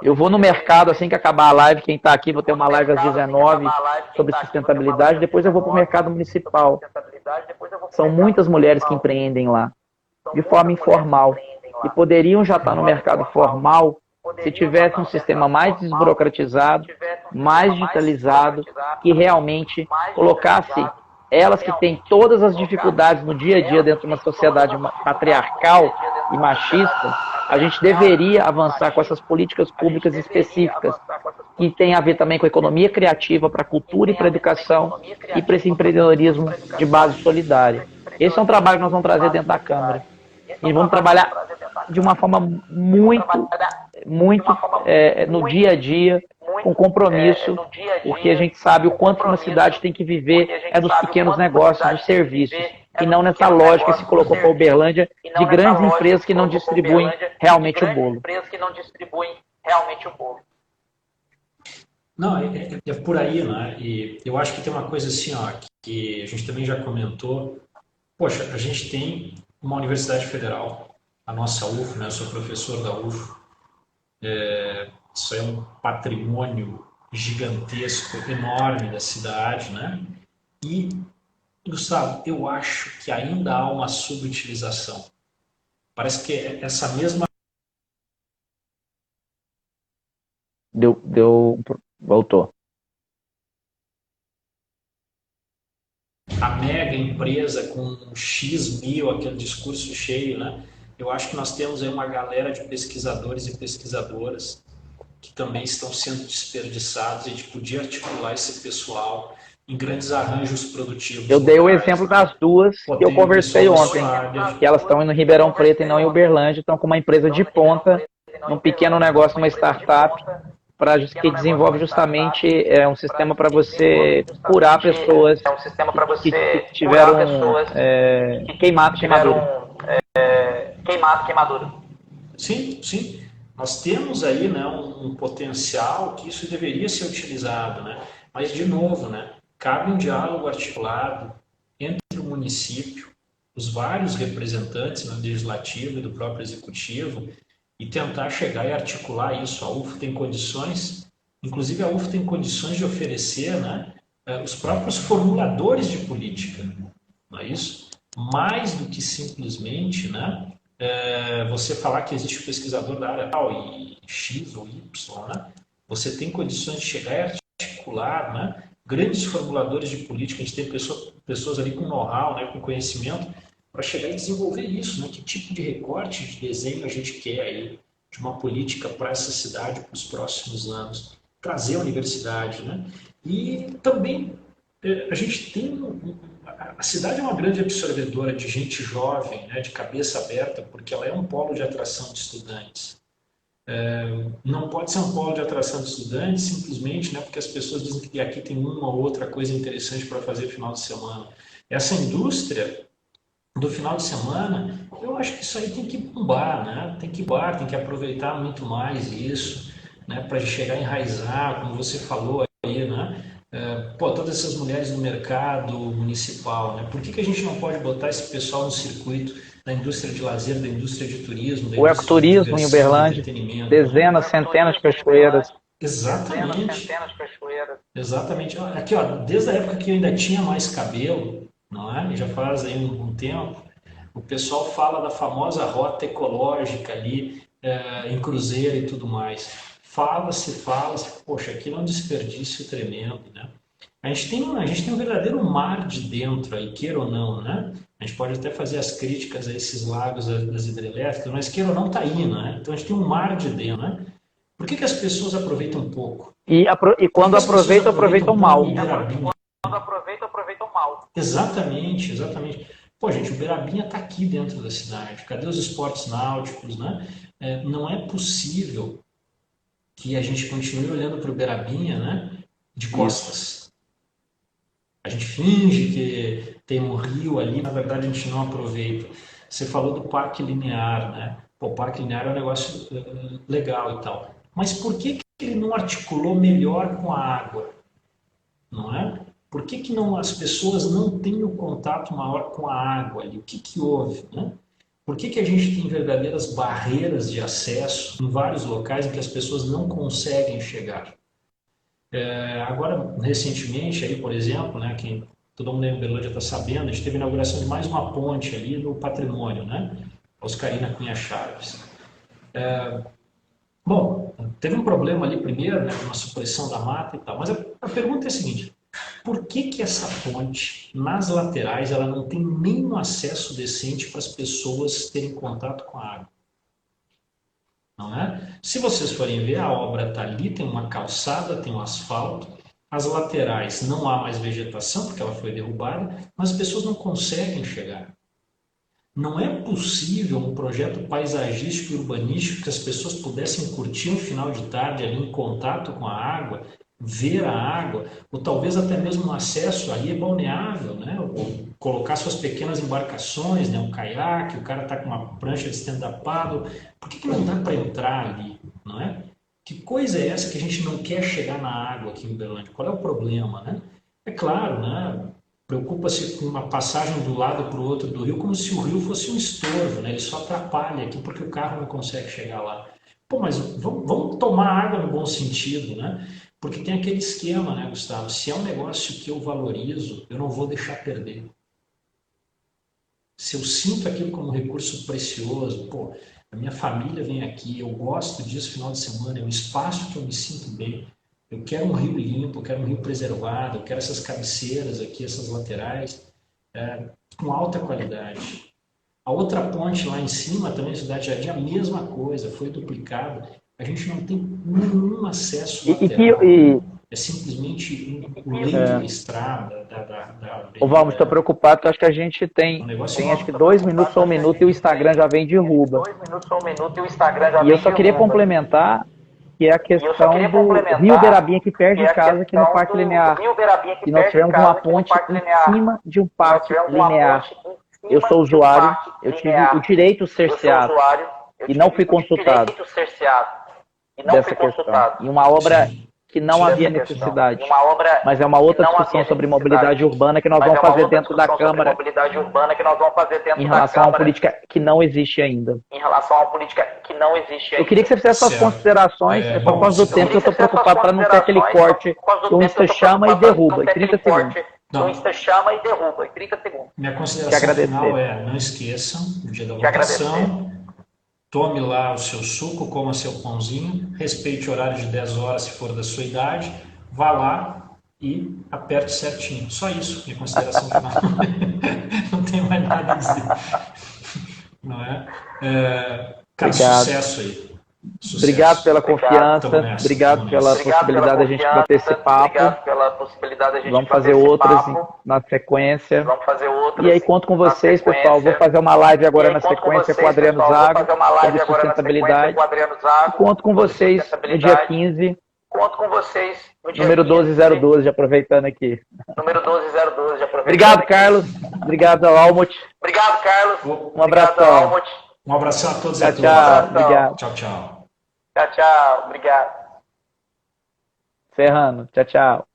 Eu vou no mercado assim que acabar a live, quem está aqui, vou ter uma live às 19 sobre sustentabilidade, depois eu vou para o mercado municipal. São muitas mulheres que empreendem lá, de forma informal, e poderiam já estar no mercado formal se tivesse um sistema mais desburocratizado, mais digitalizado, que realmente colocasse elas que têm todas as dificuldades no dia a dia dentro de uma sociedade patriarcal e machista, a gente deveria avançar com essas políticas públicas específicas, que tem a ver também com a economia criativa para a cultura e para a educação e para esse empreendedorismo de base solidária. Esse é um trabalho que nós vamos trazer dentro da Câmara. E vamos trabalhar de uma forma muito no dia a dia, com compromisso, porque a gente sabe o quanto uma cidade tem que viver dos pequenos negócios, dos serviços, e não nessa lógica que se colocou para a Uberlândia de grandes empresas que não distribuem realmente o bolo. Não, é por aí, né? E eu acho que tem uma coisa assim, ó, que a gente também já comentou. Poxa, a gente tem uma universidade federal, a nossa UF, né? Eu sou professor da UF. Isso é um patrimônio gigantesco, enorme da cidade, né? E Gustavo, eu acho que ainda há uma subutilização. Parece que essa mesma Voltou. a mega empresa com um X mil, aquele discurso cheio, né? Eu acho que nós temos aí uma galera de pesquisadores e pesquisadoras que também estão sendo desperdiçados e a gente podia articular esse pessoal em grandes arranjos produtivos Eu dei o locais, exemplo né? das duas Pô, que eu tem o conversei pessoal da ontem, sua área. que elas estão em Ribeirão Preto e não em Uberlândia, estão com uma empresa de ponta, num pequeno negócio, uma startup, que desenvolve justamente um sistema para você curar pessoas que tiveram queimadura. Queimadura. Sim, sim. Nós temos aí, né, um potencial que isso deveria ser utilizado, né? Mas, de novo, né, cabe um diálogo articulado entre o município, os vários representantes no legislativo e do próprio executivo e tentar chegar e articular isso. A UF tem condições, inclusive a UF tem condições de oferecer, né, os próprios formuladores de política, não é isso? Mais do que simplesmente, né, você falar que existe um pesquisador da área tal e X ou Y, né? Você tem condições de chegar e articular, né? Grandes formuladores de política, a gente tem pessoas ali com know-how, né? Com conhecimento, para chegar e desenvolver isso, né? Que tipo de recorte de desenho a gente quer aí, de uma política para essa cidade para os próximos anos, trazer a universidade, né? E também a gente tem a cidade é uma grande absorvedora de gente jovem, né, de cabeça aberta, porque ela é um polo de atração de estudantes. Não pode ser um polo de atração de estudantes simplesmente, né, porque as pessoas dizem que aqui tem uma ou outra coisa interessante para fazer no final de semana. Essa indústria do final de semana, eu acho que isso aí tem que bombar, né? Tem que aproveitar muito mais isso, né, para chegar a enraizar, como você falou aí, né? Pô, todas essas mulheres no mercado municipal, né? Por que a gente não pode botar esse pessoal no circuito da indústria de lazer, da indústria de turismo, da O indústria de ecoturismo em diversão, de Uberlândia, entretenimento, né? dezenas, centenas de cachoeiras. Exatamente. Exatamente. Aqui, ó, desde a época que eu ainda tinha mais cabelo, não é? Já faz aí um tempo, o pessoal fala da famosa rota ecológica ali, em Cruzeiro e tudo mais. Fala-se, poxa, aquilo é um desperdício tremendo, né? A gente tem um verdadeiro mar de dentro aí, queira ou não, né? A gente pode até fazer as críticas a esses lagos das hidrelétricas, mas queira ou não, tá aí, né? Então a gente tem um mar de dentro, né? Por que as pessoas aproveitam pouco? E Por que quando as pessoas aproveitam pouco o mal. Beirabinha? Quando aproveitam mal. Exatamente, exatamente. Pô, gente, o Beirabinha está aqui dentro da cidade. Cadê os esportes náuticos, né? Não é possível que a gente continue olhando para o Beirabinha, né, de costas. A gente finge que tem um rio ali, na verdade a gente não aproveita. Você falou do parque linear, né? Pô, o parque linear é um negócio legal e tal. Mas por que ele não articulou melhor com a água? Não é? Por que não, as pessoas não têm o contato maior com a água ali? O que houve? Né? Por que a gente tem verdadeiras barreiras de acesso em vários locais em que as pessoas não conseguem chegar? Agora, recentemente, aí, por exemplo, né, quem todo mundo em Uberlândia está sabendo, a gente teve a inauguração de mais uma ponte ali no Patrimônio, né? Oscarina Cunha Chaves. Bom, teve um problema ali primeiro, né, uma supressão da mata e tal, mas a pergunta é a seguinte: por que essa ponte, nas laterais, ela não tem nenhum acesso decente para as pessoas terem contato com a água? Não é? Se vocês forem ver, a obra está ali, tem uma calçada, tem um asfalto, as laterais não há mais vegetação, porque ela foi derrubada, mas as pessoas não conseguem chegar. Não é possível um projeto paisagístico e urbanístico que as pessoas pudessem curtir um final de tarde ali em contato com a água, ver a água, ou talvez até mesmo um acesso ali é balneável, né? Ou colocar suas pequenas embarcações, né? Um caiaque, o cara está com uma prancha de stand-up paddle. Por que não dá para entrar ali, não é? Que coisa é essa que a gente não quer chegar na água aqui em Uberlândia? Qual é o problema, né? É claro, né? Preocupa-se com uma passagem do lado para o outro do rio como se o rio fosse um estorvo, né? Ele só atrapalha aqui porque o carro não consegue chegar lá. Pô, mas vamos tomar água no bom sentido, né? Porque tem aquele esquema, né, Gustavo? Se é um negócio que eu valorizo, eu não vou deixar perder. Se eu sinto aquilo como um recurso precioso, pô, a minha família vem aqui, eu gosto disso final de semana, é um espaço que eu me sinto bem. Eu quero um rio limpo, eu quero um rio preservado, eu quero essas cabeceiras aqui, essas laterais, com alta qualidade. A outra ponte lá em cima, também, Cidade Jardim, a mesma coisa, foi duplicada. A gente não tem nenhum acesso lateral. É simplesmente um leito da estrada. Ô, Valmos, estou preocupado que eu acho que a gente tem acho que 2 minutos ou 1 minuto e o Instagram já vem derruba. 2 minutos ou 1 minuto e o Instagram já E eu só queria complementar que é a questão do Rio Beirabinha aqui perto de casa, aqui no Parque Linear. E nós tivemos uma ponte em cima de um parque linear. Eu sou usuário, eu tive o direito cerceado e não fui consultado dessa questão. E uma obra que não havia necessidade. Mas é uma outra discussão sobre mobilidade urbana que nós vamos fazer dentro da Câmara em relação a uma política que não existe ainda. Eu queria que você fizesse suas considerações, é só por causa do tempo que eu estou preocupado para não ter aquele corte que o Insta chama e derruba em 30 segundos. O Insta chama e derruba em 30 segundos. Minha consideração final é, não esqueçam, no dia da votação, tome lá o seu suco, coma seu pãozinho, respeite o horário de 10 horas se for da sua idade, vá lá e aperte certinho. Só isso, minha consideração final. Não tenho mais nada a dizer. Não é? Cara, sucesso aí. Sucesso. Obrigado pela confiança, obrigado pela possibilidade da gente bater esse papo. Vamos fazer outras na sequência. E aí conto com vocês, pessoal. Vou fazer uma live agora na sequência com o Adriano Zago sobre sustentabilidade. E conto com vocês no dia 15. Número 12012, aproveitando aqui. Obrigado, Carlos. Obrigado ao Almut. Um abração. Um abração a todos e a todas. Tchau, obrigado. Tchau, tchau. Tchau, tchau. Obrigado. Ferrando. Tchau, tchau.